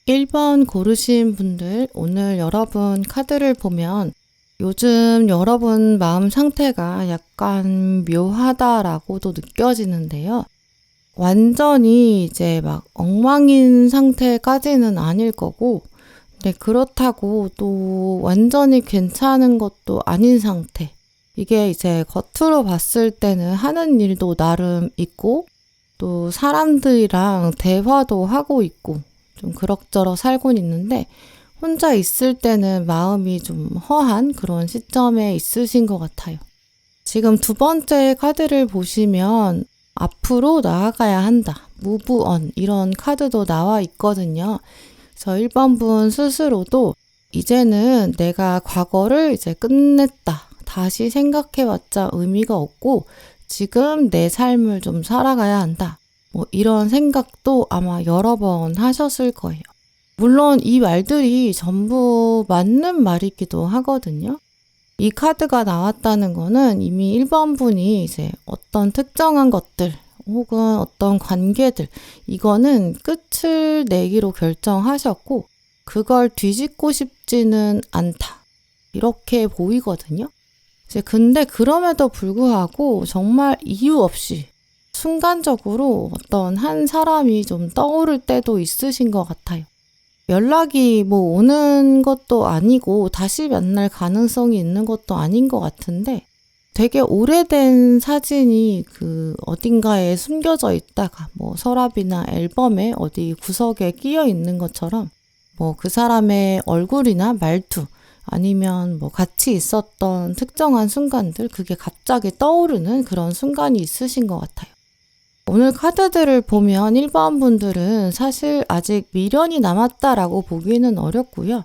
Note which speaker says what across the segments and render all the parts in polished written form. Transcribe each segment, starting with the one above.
Speaker 1: 1번 고르신 분들, 오늘 여러분 카드를 보면 요즘 여러분 마음 상태가 약간 묘하다라고도 느껴지는데요. 완전히 이제 막 엉망인 상태까지는 아닐 거고, 근데 그렇다고 또 완전히 괜찮은 것도 아닌 상태. 이게 이제 겉으로 봤을 때는 하는 일도 나름 있고, 또 사람들이랑 대화도 하고 있고, 좀 그럭저럭 살고 있는데, 혼자 있을 때는 마음이 좀 허한 그런 시점에 있으신 것 같아요. 지금 두 번째 카드를 보시면 앞으로 나아가야 한다, move on 이런 카드도 나와 있거든요. 그래서 1번 분 스스로도 이제는 내가 과거를 이제 끝냈다, 다시 생각해봤자 의미가 없고 지금 내 삶을 좀 살아가야 한다, 뭐 이런 생각도 아마 여러 번 하셨을 거예요. 물론 이 말들이 전부 맞는 말이기도 하거든요. 이 카드가 나왔다는 거는 이미 1번 분이 이제 어떤 특정한 것들 혹은 어떤 관계들, 이거는 끝을 내기로 결정하셨고 그걸 뒤집고 싶지는 않다, 이렇게 보이거든요. 이제 근데 그럼에도 불구하고 정말 이유 없이 순간적으로 어떤 한 사람이 좀 떠오를 때도 있으신 것 같아요. 연락이 뭐 오는 것도 아니고 다시 만날 가능성이 있는 것도 아닌 것 같은데, 되게 오래된 사진이 그 어딘가에 숨겨져 있다가 뭐 서랍이나 앨범에 어디 구석에 끼어 있는 것처럼 뭐 그 사람의 얼굴이나 말투 아니면 뭐 같이 있었던 특정한 순간들, 그게 갑자기 떠오르는 그런 순간이 있으신 것 같아요. 오늘 카드들을 보면 1번 분들은 사실 아직 미련이 남았다라고 보기는 어렵고요.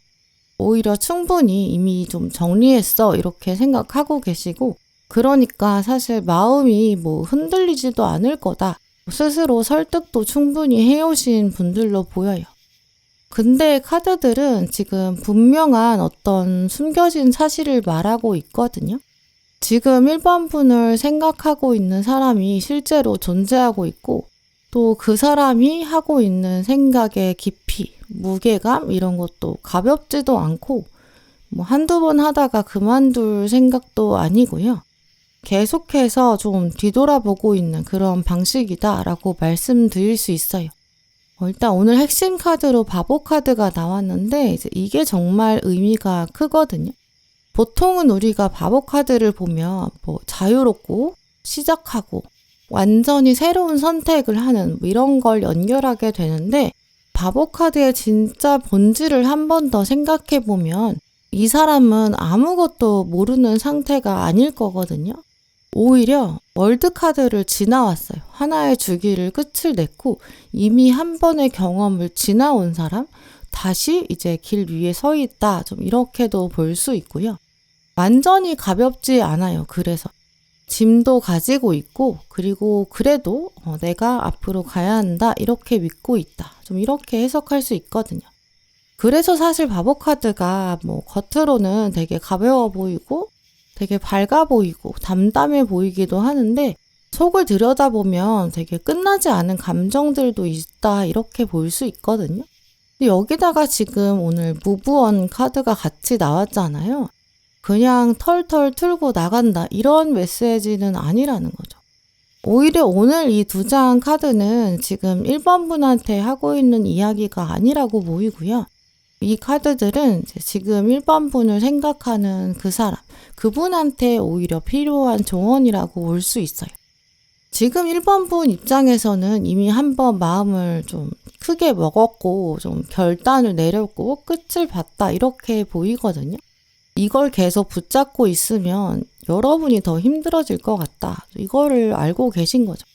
Speaker 1: 오히려 충분히 이미 좀 정리했어 이렇게 생각하고 계시고, 그러니까 사실 마음이 뭐 흔들리지도 않을 거다, 스스로 설득도 충분히 해오신 분들로 보여요. 근데 카드들은 지금 분명한 어떤 숨겨진 사실을 말하고 있거든요. 지금 1번 분을 생각하고 있는 사람이 실제로 존재하고 있고, 또 그 사람이 하고 있는 생각의 깊이, 무게감 이런 것도 가볍지도 않고 뭐 한두 번 하다가 그만둘 생각도 아니고요. 계속해서 좀 뒤돌아보고 있는 그런 방식이다라고 말씀드릴 수 있어요. 일단 오늘 핵심 카드로 바보 카드가 나왔는데 이제 이게 정말 의미가 크거든요. 보통은 우리가 바보 카드를 보면 뭐 자유롭고 시작하고 완전히 새로운 선택을 하는 뭐 이런 걸 연결하게 되는데, 바보 카드의 진짜 본질을 한 번 더 생각해 보면 이 사람은 아무것도 모르는 상태가 아닐 거거든요. 오히려 월드 카드를 지나왔어요. 하나의 주기를 끝을 냈고 이미 한 번의 경험을 지나온 사람, 다시 이제 길 위에 서 있다, 좀 이렇게도 볼 수 있고요. 완전히 가볍지 않아요. 그래서 짐도 가지고 있고, 그리고 그래도 내가 앞으로 가야 한다 이렇게 믿고 있다, 좀 이렇게 해석할 수 있거든요. 그래서 사실 바보 카드가 뭐 겉으로는 되게 가벼워 보이고 되게 밝아 보이고 담담해 보이기도 하는데, 속을 들여다보면 되게 끝나지 않은 감정들도 있다 이렇게 볼 수 있거든요. 근데 여기다가 지금 오늘 무브원 카드가 같이 나왔잖아요. 그냥 털털 틀고 나간다 이런 메시지는 아니라는 거죠. 오히려 오늘 이 두 장 카드는 지금 1번 분한테 하고 있는 이야기가 아니라고 보이고요. 이 카드들은 지금 1번 분을 생각하는 그 사람, 그분한테 오히려 필요한 조언이라고 볼 수 있어요. 지금 1번 분 입장에서는 이미 한번 마음을 좀 크게 먹었고 좀 결단을 내렸고 끝을 봤다 이렇게 보이거든요. 이걸 계속 붙잡고 있으면 여러분이 더 힘들어질 것 같다, 이거를 알고 계신 거죠.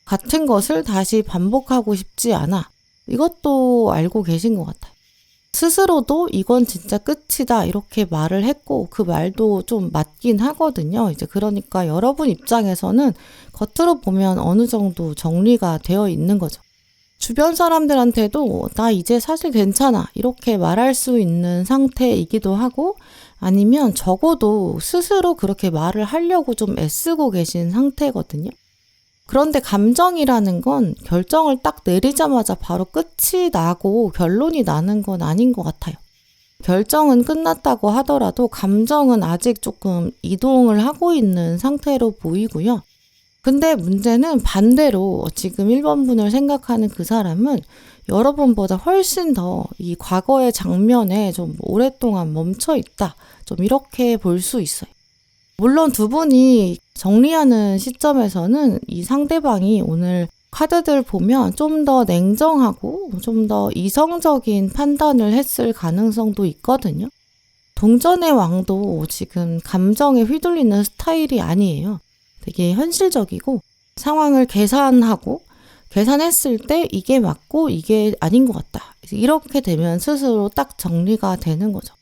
Speaker 1: 같은 것을 다시 반복하고 싶지 않아, 이것도 알고 계신 것 같아요. 스스로도 이건 진짜 끝이다 이렇게 말을 했고 그 말도 좀 맞긴 하거든요. 이제 그러니까 여러분 입장에서는 겉으로 보면 어느 정도 정리가 되어 있는 거죠. 주변 사람들한테도 나 이제 사실 괜찮아 이렇게 말할 수 있는 상태이기도 하고, 아니면 적어도 스스로 그렇게 말을 하려고 좀 애쓰고 계신 상태거든요. 그런데 감정이라는 건 결정을 딱 내리자마자 바로 끝이 나고 결론이 나는 건 아닌 것 같아요. 결정은 끝났다고 하더라도 감정은 아직 조금 이동을 하고 있는 상태로 보이고요. 근데 문제는 반대로 지금 1번 분을 생각하는 그 사람은 여러분보다 훨씬 더 이 과거의 장면에 좀 오랫동안 멈춰 있다. 좀 이렇게 볼 수 있어요. 물론 두 분이 정리하는 시점에서는 이 상대방이 오늘 카드들 보면 좀 더 냉정하고 좀 더 이성적인 판단을 했을 가능성도 있거든요. 동전의 왕도 지금 감정에 휘둘리는 스타일이 아니에요. 되게 현실적이고 상황을 계산했을 때 이게 맞고 이게 아닌 것 같다. 이렇게 되면 스스로 딱 정리가 되는 거죠.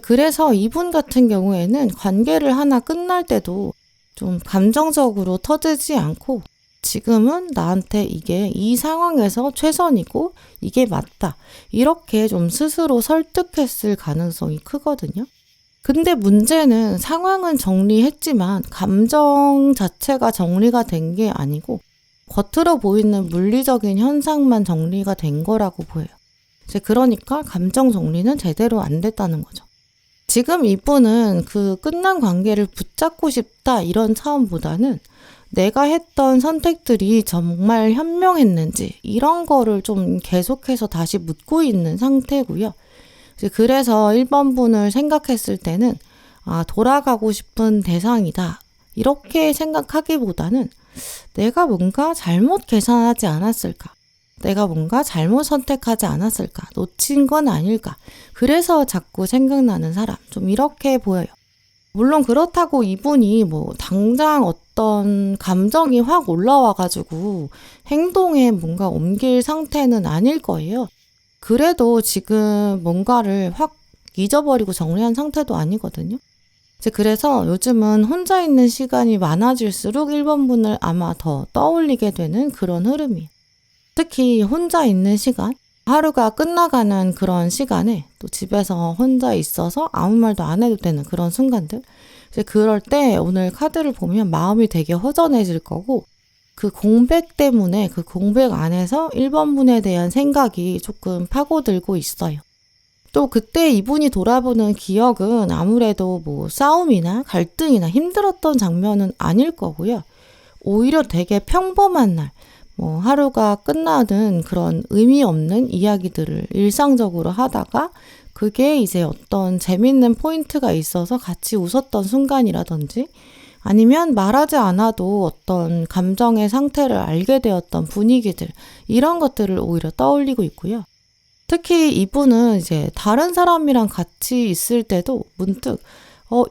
Speaker 1: 그래서 이분 같은 경우에는 관계를 하나 끝날 때도 좀 감정적으로 터지지 않고 지금은 나한테 이게 이 상황에서 최선이고 이게 맞다. 이렇게 좀 스스로 설득했을 가능성이 크거든요. 근데 문제는 상황은 정리했지만 감정 자체가 정리가 된 게 아니고 겉으로 보이는 물리적인 현상만 정리가 된 거라고 보여요. 그러니까 감정 정리는 제대로 안 됐다는 거죠. 지금 이분은 그 끝난 관계를 붙잡고 싶다 이런 차원보다는 내가 했던 선택들이 정말 현명했는지 이런 거를 좀 계속해서 다시 묻고 있는 상태고요. 그래서 1번 분을 생각했을 때는 돌아가고 싶은 대상이다. 이렇게 생각하기보다는 내가 뭔가 잘못 계산하지 않았을까? 내가 뭔가 잘못 선택하지 않았을까? 놓친 건 아닐까? 그래서 자꾸 생각나는 사람. 좀 이렇게 보여요. 물론 그렇다고 이분이 당장 어떤 감정이 확 올라와가지고 행동에 뭔가 옮길 상태는 아닐 거예요. 그래도 지금 뭔가를 확 잊어버리고 정리한 상태도 아니거든요. 그래서 요즘은 혼자 있는 시간이 많아질수록 1번 분을 아마 더 떠올리게 되는 그런 흐름이에요. 특히 혼자 있는 시간, 하루가 끝나가는 그런 시간에 또 집에서 혼자 있어서 아무 말도 안 해도 되는 그런 순간들. 그럴 때 오늘 카드를 보면 마음이 되게 허전해질 거고 그 공백 때문에 그 공백 안에서 1번 분에 대한 생각이 조금 파고들고 있어요. 또 그때 이분이 돌아보는 기억은 아무래도 싸움이나 갈등이나 힘들었던 장면은 아닐 거고요. 오히려 되게 평범한 날, 하루가 끝나는 그런 의미 없는 이야기들을 일상적으로 하다가 그게 이제 어떤 재밌는 포인트가 있어서 같이 웃었던 순간이라든지 아니면 말하지 않아도 어떤 감정의 상태를 알게 되었던 분위기들 이런 것들을 오히려 떠올리고 있고요. 특히 이분은 이제 다른 사람이랑 같이 있을 때도 문득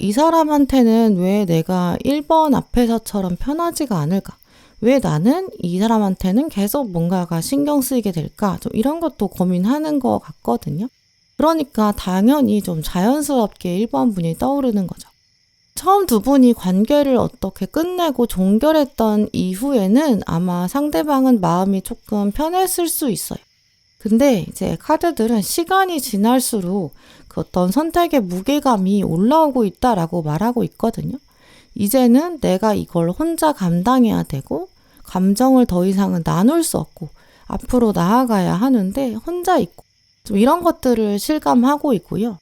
Speaker 1: 이 사람한테는 왜 내가 1번 앞에서처럼 편하지가 않을까? 왜 나는 이 사람한테는 계속 뭔가가 신경 쓰이게 될까? 좀 이런 것도 고민하는 것 같거든요. 그러니까 당연히 좀 자연스럽게 1번 분이 떠오르는 거죠. 처음 두 분이 관계를 어떻게 끝내고 종결했던 이후에는 아마 상대방은 마음이 조금 편했을 수 있어요. 근데 이제 카드들은 시간이 지날수록 그 어떤 선택의 무게감이 올라오고 있다라고 말하고 있거든요. 이제는 내가 이걸 혼자 감당해야 되고 감정을 더 이상은 나눌 수 없고 앞으로 나아가야 하는데 혼자 있고 좀 이런 것들을 실감하고 있고요.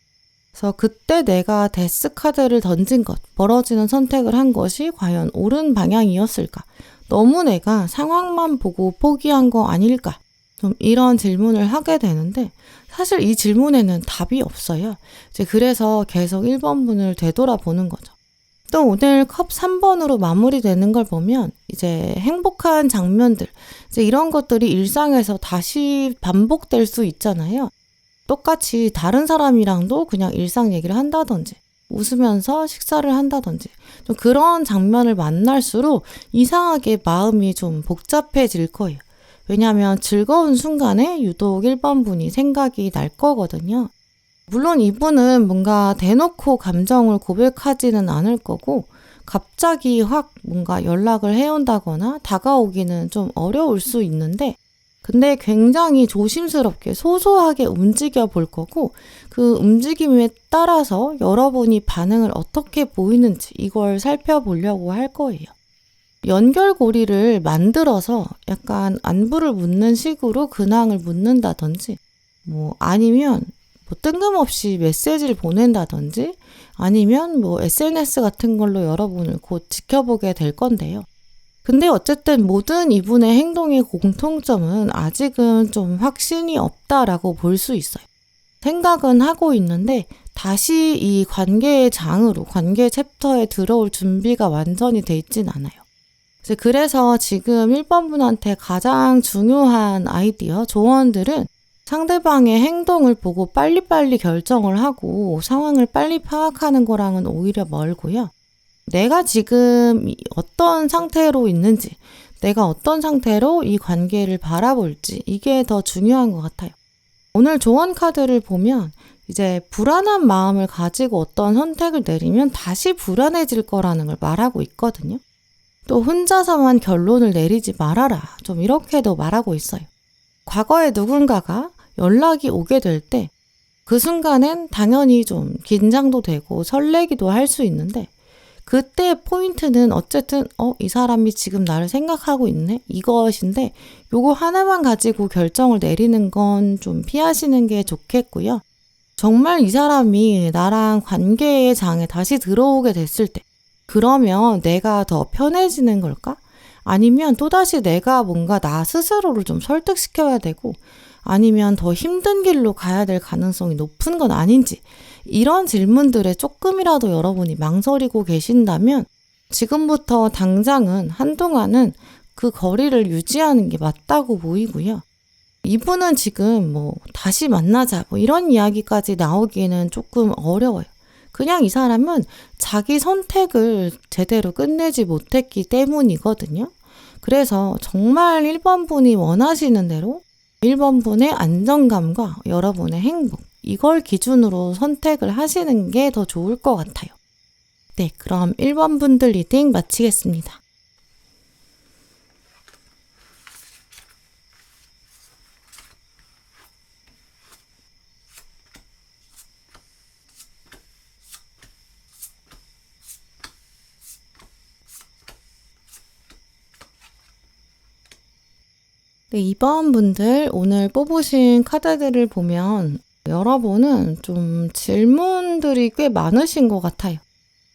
Speaker 1: 그래서 그때 내가 데스 카드를 던진 것, 벌어지는 선택을 한 것이 과연 옳은 방향이었을까? 너무 내가 상황만 보고 포기한 거 아닐까? 좀 이런 질문을 하게 되는데 사실 이 질문에는 답이 없어요. 그래서 계속 1번 분을 되돌아보는 거죠. 또 오늘 컵 3번으로 마무리되는 걸 보면 이제 행복한 장면들, 이제 이런 것들이 일상에서 다시 반복될 수 있잖아요. 똑같이 다른 사람이랑도 그냥 일상 얘기를 한다든지 웃으면서 식사를 한다든지 좀 그런 장면을 만날수록 이상하게 마음이 좀 복잡해질 거예요. 왜냐하면 즐거운 순간에 유독 1번 분이 생각이 날 거거든요. 물론 이분은 뭔가 대놓고 감정을 고백하지는 않을 거고 갑자기 확 뭔가 연락을 해온다거나 다가오기는 좀 어려울 수 있는데 근데 굉장히 조심스럽게 소소하게 움직여 볼 거고 그 움직임에 따라서 여러분이 반응을 어떻게 보이는지 이걸 살펴보려고 할 거예요. 연결고리를 만들어서 약간 안부를 묻는 식으로 근황을 묻는다든지, 아니면 뜬금없이 메시지를 보낸다든지, 아니면 SNS 같은 걸로 여러분을 곧 지켜보게 될 건데요. 근데 어쨌든 모든 이분의 행동의 공통점은 아직은 좀 확신이 없다라고 볼 수 있어요. 생각은 하고 있는데 다시 이 관계의 장으로, 관계 챕터에 들어올 준비가 완전히 돼 있진 않아요. 그래서 지금 1번 분한테 가장 중요한 아이디어, 조언들은 상대방의 행동을 보고 빨리빨리 결정을 하고 상황을 빨리 파악하는 거랑은 오히려 멀고요. 내가 지금 어떤 상태로 있는지, 내가 어떤 상태로 이 관계를 바라볼지, 이게 더 중요한 것 같아요. 오늘 조언 카드를 보면 이제 불안한 마음을 가지고 어떤 선택을 내리면 다시 불안해질 거라는 걸 말하고 있거든요. 또 혼자서만 결론을 내리지 말아라, 좀 이렇게도 말하고 있어요. 과거에 누군가가 연락이 오게 될 때 그 순간엔 당연히 좀 긴장도 되고 설레기도 할 수 있는데, 그때 포인트는 어쨌든 이 사람이 지금 나를 생각하고 있네? 이것인데 요거 하나만 가지고 결정을 내리는 건 좀 피하시는 게 좋겠고요. 정말 이 사람이 나랑 관계의 장에 다시 들어오게 됐을 때 그러면 내가 더 편해지는 걸까? 아니면 또다시 내가 뭔가 나 스스로를 좀 설득시켜야 되고, 아니면 더 힘든 길로 가야 될 가능성이 높은 건 아닌지, 이런 질문들에 조금이라도 여러분이 망설이고 계신다면 지금부터 당장은 한동안은 그 거리를 유지하는 게 맞다고 보이고요. 이분은 지금 다시 만나자 이런 이야기까지 나오기에는 조금 어려워요. 그냥 이 사람은 자기 선택을 제대로 끝내지 못했기 때문이거든요. 그래서 정말 1번 분이 원하시는 대로 1번 분의 안정감과 여러분의 행복, 이걸 기준으로 선택을 하시는 게 더 좋을 것 같아요. 네, 그럼 1번 분들 리딩 마치겠습니다. 네, 2번 분들 오늘 뽑으신 카드들을 보면 여러분은 좀 질문들이 꽤 많으신 것 같아요.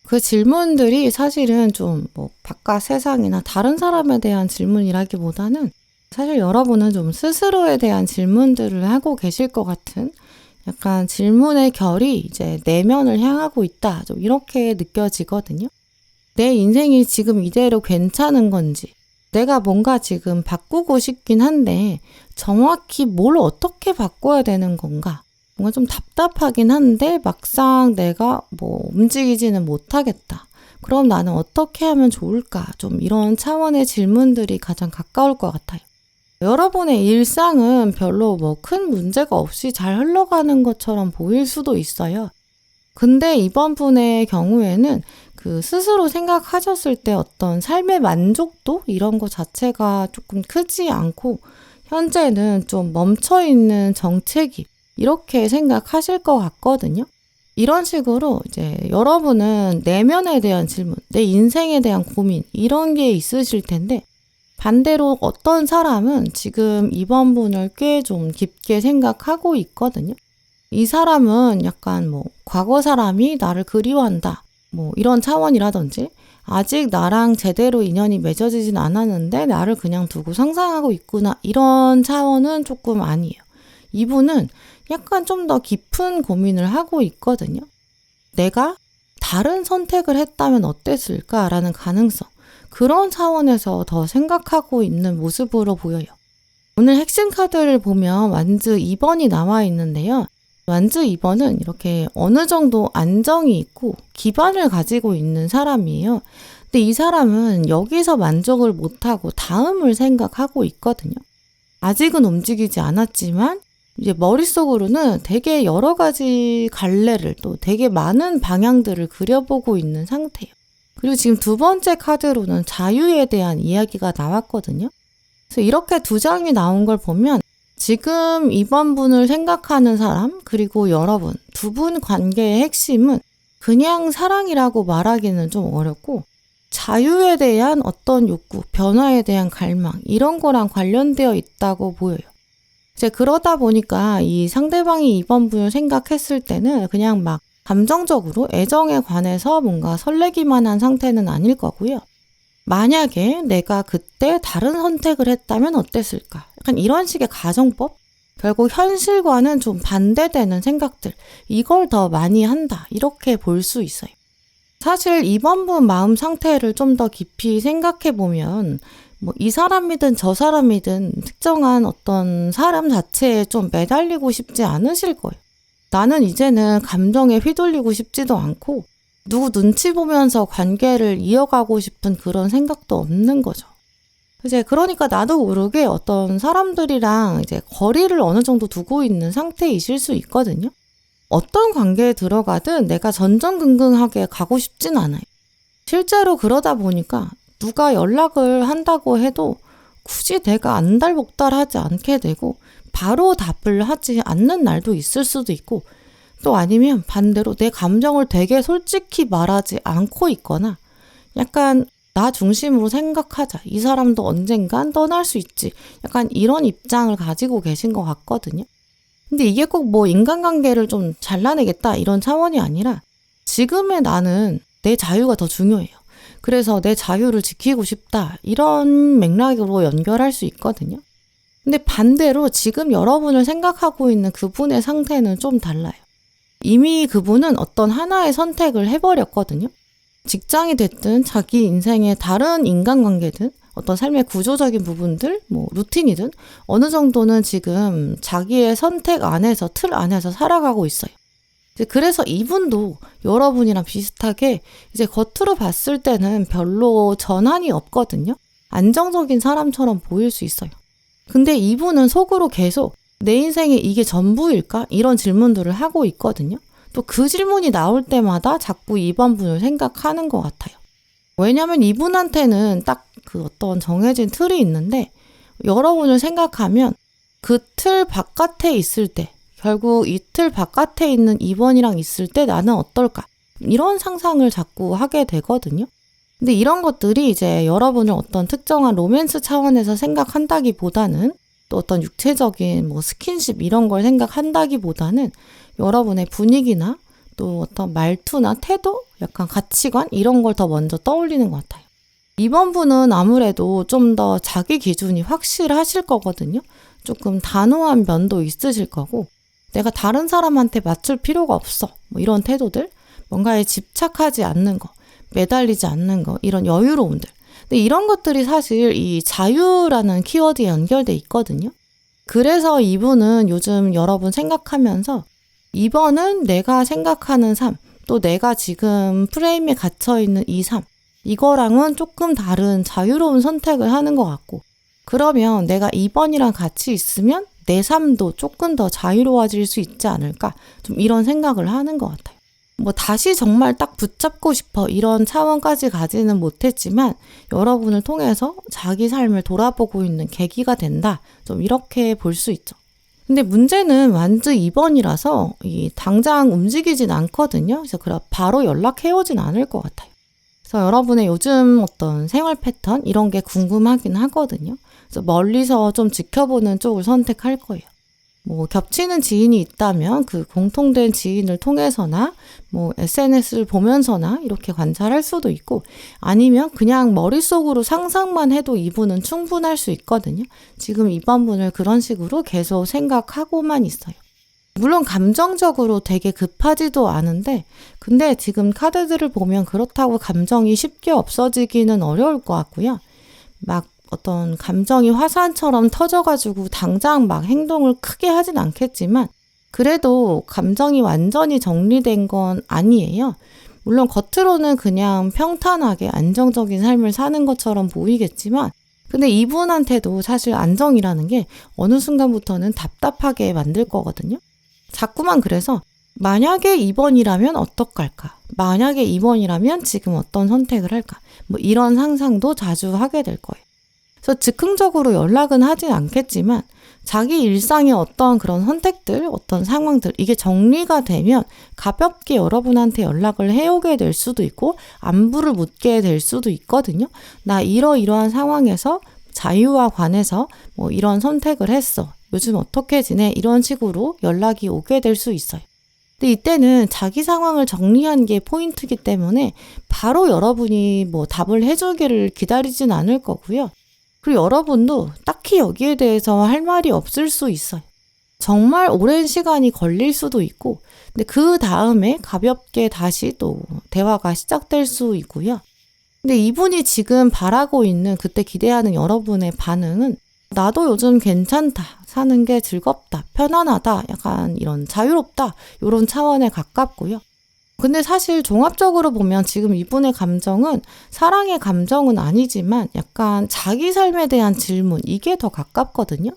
Speaker 1: 그 질문들이 사실은 좀 바깥 세상이나 다른 사람에 대한 질문이라기보다는 사실 여러분은 좀 스스로에 대한 질문들을 하고 계실 것 같은, 약간 질문의 결이 이제 내면을 향하고 있다, 좀 이렇게 느껴지거든요. 내 인생이 지금 이대로 괜찮은 건지, 내가 뭔가 지금 바꾸고 싶긴 한데 정확히 뭘 어떻게 바꿔야 되는 건가? 뭔가 좀 답답하긴 한데 막상 내가 움직이지는 못하겠다. 그럼 나는 어떻게 하면 좋을까? 좀 이런 차원의 질문들이 가장 가까울 것 같아요. 여러분의 일상은 별로 큰 문제가 없이 잘 흘러가는 것처럼 보일 수도 있어요. 근데 이번 분의 경우에는 그 스스로 생각하셨을 때 어떤 삶의 만족도 이런 것 자체가 조금 크지 않고 현재는 좀 멈춰있는 정체기, 이렇게 생각하실 것 같거든요. 이런 식으로 이제 여러분은 내면에 대한 질문, 내 인생에 대한 고민, 이런 게 있으실 텐데, 반대로 어떤 사람은 지금 이번 분을 꽤 좀 깊게 생각하고 있거든요. 이 사람은 약간 과거 사람이 나를 그리워한다, 이런 차원이라든지, 아직 나랑 제대로 인연이 맺어지진 않았는데 나를 그냥 두고 상상하고 있구나, 이런 차원은 조금 아니에요. 이분은 약간 좀 더 깊은 고민을 하고 있거든요. 내가 다른 선택을 했다면 어땠을까라는 가능성, 그런 차원에서 더 생각하고 있는 모습으로 보여요. 오늘 핵심 카드를 보면 완즈 2번이 나와 있는데요. 완즈 2번은 이렇게 어느 정도 안정이 있고 기반을 가지고 있는 사람이에요. 근데 이 사람은 여기서 만족을 못하고 다음을 생각하고 있거든요. 아직은 움직이지 않았지만 이제 머릿속으로는 되게 여러 가지 갈래를, 또 되게 많은 방향들을 그려보고 있는 상태예요. 그리고 지금 두 번째 카드로는 자유에 대한 이야기가 나왔거든요. 그래서 이렇게 두 장이 나온 걸 보면 지금 이번 분을 생각하는 사람, 그리고 여러분, 두 분 관계의 핵심은 그냥 사랑이라고 말하기는 좀 어렵고, 자유에 대한 어떤 욕구, 변화에 대한 갈망 이런 거랑 관련되어 있다고 보여요. 이제 그러다 보니까 이 상대방이 2번 분을 생각했을 때는 그냥 막 감정적으로 애정에 관해서 뭔가 설레기만 한 상태는 아닐 거고요. 만약에 내가 그때 다른 선택을 했다면 어땠을까? 약간 이런 식의 가정법? 결국 현실과는 좀 반대되는 생각들, 이걸 더 많이 한다. 이렇게 볼 수 있어요. 사실 2번 분 마음 상태를 좀 더 깊이 생각해 보면 뭐 이 사람이든 저 사람이든 특정한 어떤 사람 자체에 좀 매달리고 싶지 않으실 거예요. 나는 이제는 감정에 휘둘리고 싶지도 않고 누구 눈치 보면서 관계를 이어가고 싶은 그런 생각도 없는 거죠. 이제 그러니까 나도 모르게 어떤 사람들이랑 이제 거리를 어느 정도 두고 있는 상태이실 수 있거든요. 어떤 관계에 들어가든 내가 전전긍긍하게 가고 싶진 않아요. 실제로 그러다 보니까 누가 연락을 한다고 해도 굳이 내가 안달복달하지 않게 되고 바로 답을 하지 않는 날도 있을 수도 있고 또 아니면 반대로 내 감정을 되게 솔직히 말하지 않고 있거나 약간 나 중심으로 생각하자. 이 사람도 언젠간 떠날 수 있지. 약간 이런 입장을 가지고 계신 것 같거든요. 근데 이게 꼭 뭐 인간관계를 좀 잘라내겠다 이런 차원이 아니라 지금의 나는 내 자유가 더 중요해요. 그래서 내 자유를 지키고 싶다. 이런 맥락으로 연결할 수 있거든요. 근데 반대로 지금 여러분을 생각하고 있는 그분의 상태는 좀 달라요. 이미 그분은 어떤 하나의 선택을 해버렸거든요. 직장이 됐든 자기 인생의 다른 인간관계든 어떤 삶의 구조적인 부분들, 뭐 루틴이든 어느 정도는 지금 자기의 선택 안에서 틀 안에서 살아가고 있어요. 그래서 이분도 여러분이랑 비슷하게 이제 겉으로 봤을 때는 별로 전환이 없거든요. 안정적인 사람처럼 보일 수 있어요. 근데 이분은 속으로 계속 내 인생에 이게 전부일까? 이런 질문들을 하고 있거든요. 또 그 질문이 나올 때마다 자꾸 2번 분을 생각하는 것 같아요. 왜냐하면 이분한테는 딱 그 어떤 정해진 틀이 있는데 여러분을 생각하면 그 틀 바깥에 있을 때 결국 이 틀 바깥에 있는 2번이랑 있을 때 나는 어떨까? 이런 상상을 자꾸 하게 되거든요. 근데 이런 것들이 이제 여러분을 어떤 특정한 로맨스 차원에서 생각한다기보다는 또 어떤 육체적인 뭐 스킨십 이런 걸 생각한다기보다는 여러분의 분위기나 또 어떤 말투나 태도, 약간 가치관 이런 걸 더 먼저 떠올리는 것 같아요. 이번 분은 아무래도 좀 더 자기 기준이 확실하실 거거든요. 조금 단호한 면도 있으실 거고 내가 다른 사람한테 맞출 필요가 없어. 뭐 이런 태도들, 뭔가에 집착하지 않는 거, 매달리지 않는 거, 이런 여유로움들. 근데 이런 것들이 사실 이 자유라는 키워드에 연결돼 있거든요. 그래서 이분은 요즘 여러분 생각하면서 2번은 내가 생각하는 삶, 또 내가 지금 프레임에 갇혀있는 이 삶, 이거랑은 조금 다른 자유로운 선택을 하는 것 같고 그러면 내가 2번이랑 같이 있으면 내 삶도 조금 더 자유로워질 수 있지 않을까? 좀 이런 생각을 하는 것 같아요. 뭐 다시 정말 딱 붙잡고 싶어 이런 차원까지 가지는 못했지만 여러분을 통해서 자기 삶을 돌아보고 있는 계기가 된다. 좀 이렇게 볼 수 있죠. 근데 문제는 완즈 2번이라서 당장 움직이진 않거든요. 그래서 바로 연락해오진 않을 것 같아요. 그래서 여러분의 요즘 어떤 생활 패턴 이런 게 궁금하긴 하거든요. 그래서 멀리서 좀 지켜보는 쪽을 선택할 거예요. 뭐 겹치는 지인이 있다면 그 공통된 지인을 통해서나 뭐 SNS를 보면서나 이렇게 관찰할 수도 있고 아니면 그냥 머릿속으로 상상만 해도 이분은 충분할 수 있거든요. 지금 이번 분을 그런 식으로 계속 생각하고만 있어요. 물론 감정적으로 되게 급하지도 않은데 근데 지금 카드들을 보면 그렇다고 감정이 쉽게 없어지기는 어려울 것 같고요. 막 어떤 감정이 화산처럼 터져가지고 당장 막 행동을 크게 하진 않겠지만 그래도 감정이 완전히 정리된 건 아니에요. 물론 겉으로는 그냥 평탄하게 안정적인 삶을 사는 것처럼 보이겠지만 근데 이분한테도 사실 안정이라는 게 어느 순간부터는 답답하게 만들 거거든요. 자꾸만 그래서 만약에 2번이라면 어떡할까? 만약에 2번이라면 지금 어떤 선택을 할까? 뭐 이런 상상도 자주 하게 될 거예요. 그래서 즉흥적으로 연락은 하진 않겠지만 자기 일상의 어떤 그런 선택들, 어떤 상황들, 이게 정리가 되면 가볍게 여러분한테 연락을 해오게 될 수도 있고, 안부를 묻게 될 수도 있거든요. 나 이러이러한 상황에서 자유와 관해서 뭐 이런 선택을 했어. 요즘 어떻게 지내? 이런 식으로 연락이 오게 될 수 있어요. 근데 이때는 자기 상황을 정리한 게 포인트이기 때문에 바로 여러분이 뭐 답을 해주기를 기다리진 않을 거고요. 그리고 여러분도 딱히 여기에 대해서 할 말이 없을 수 있어요. 정말 오랜 시간이 걸릴 수도 있고, 근데 그 다음에 가볍게 다시 또 대화가 시작될 수 있고요. 근데 이분이 지금 바라고 있는, 그때 기대하는 여러분의 반응은 나도 요즘 괜찮다, 사는 게 즐겁다, 편안하다, 약간 이런 자유롭다, 이런 차원에 가깝고요. 근데 사실 종합적으로 보면 지금 이분의 감정은 사랑의 감정은 아니지만 약간 자기 삶에 대한 질문, 이게 더 가깝거든요.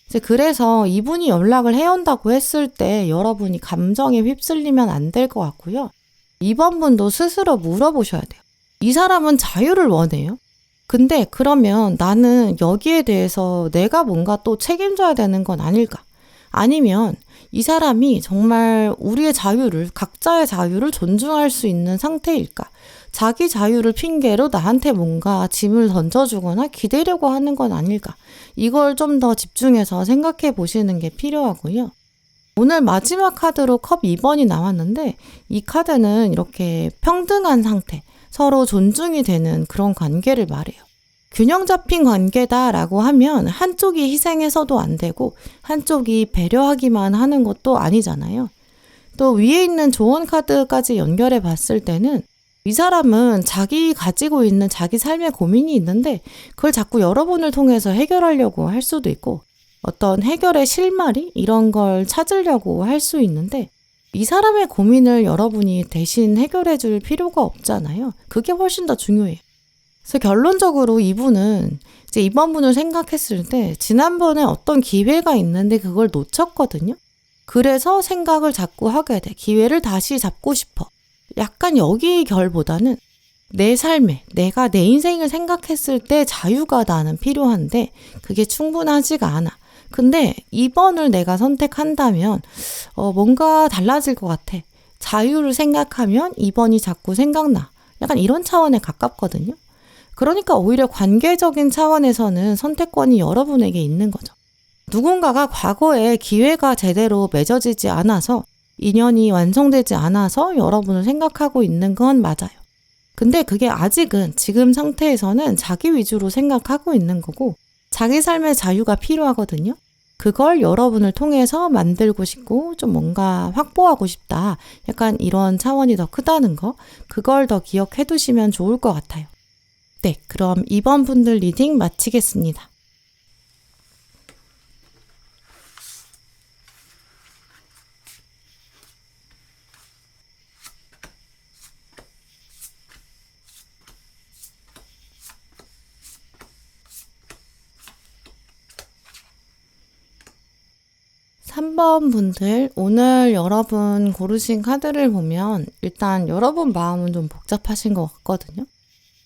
Speaker 1: 이제 그래서 이분이 연락을 해온다고 했을 때 여러분이 감정에 휩쓸리면 안 될 것 같고요. 이번 분도 스스로 물어보셔야 돼요. 이 사람은 자유를 원해요. 근데 그러면 나는 여기에 대해서 내가 뭔가 또 책임져야 되는 건 아닐까? 아니면 이 사람이 정말 우리의 자유를, 각자의 자유를 존중할 수 있는 상태일까? 자기 자유를 핑계로 나한테 뭔가 짐을 던져주거나 기대려고 하는 건 아닐까? 이걸 좀 더 집중해서 생각해 보시는 게 필요하고요. 오늘 마지막 카드로 컵 2번이 나왔는데, 이 카드는 이렇게 평등한 상태, 서로 존중이 되는 그런 관계를 말해요. 균형 잡힌 관계다라고 하면 한쪽이 희생해서도 안 되고 한쪽이 배려하기만 하는 것도 아니잖아요. 또 위에 있는 조언 카드까지 연결해 봤을 때는 이 사람은 자기 가지고 있는 자기 삶의 고민이 있는데 그걸 자꾸 여러분을 통해서 해결하려고 할 수도 있고, 어떤 해결의 실마리 이런 걸 찾으려고 할 수 있는데, 이 사람의 고민을 여러분이 대신 해결해 줄 필요가 없잖아요. 그게 훨씬 더 중요해요. 그래서 결론적으로 이분은 이제 이번 분을 생각했을 때 지난번에 어떤 기회가 있는데 그걸 놓쳤거든요. 그래서 생각을 자꾸 하게 돼. 기회를 다시 잡고 싶어. 약간 여기 결보다는 내 삶에, 내가 내 인생을 생각했을 때 자유가 나는 필요한데 그게 충분하지가 않아. 근데 이번을 내가 선택한다면 뭔가 달라질 것 같아. 자유를 생각하면 이번이 자꾸 생각나. 약간 이런 차원에 가깝거든요. 그러니까 오히려 관계적인 차원에서는 선택권이 여러분에게 있는 거죠. 누군가가 과거에 기회가 제대로 맺어지지 않아서, 인연이 완성되지 않아서 여러분을 생각하고 있는 건 맞아요. 근데 그게 아직은 지금 상태에서는 자기 위주로 생각하고 있는 거고, 자기 삶의 자유가 필요하거든요. 그걸 여러분을 통해서 만들고 싶고 좀 뭔가 확보하고 싶다. 약간 이런 차원이 더 크다는 거, 그걸 더 기억해 두시면 좋을 것 같아요. 네, 그럼 이번 분들 리딩 마치겠습니다. (3번) 분들, 오늘 여러분 고르신 카드를 보면 일단 여러분 마음은 좀 복잡하신 것 같거든요.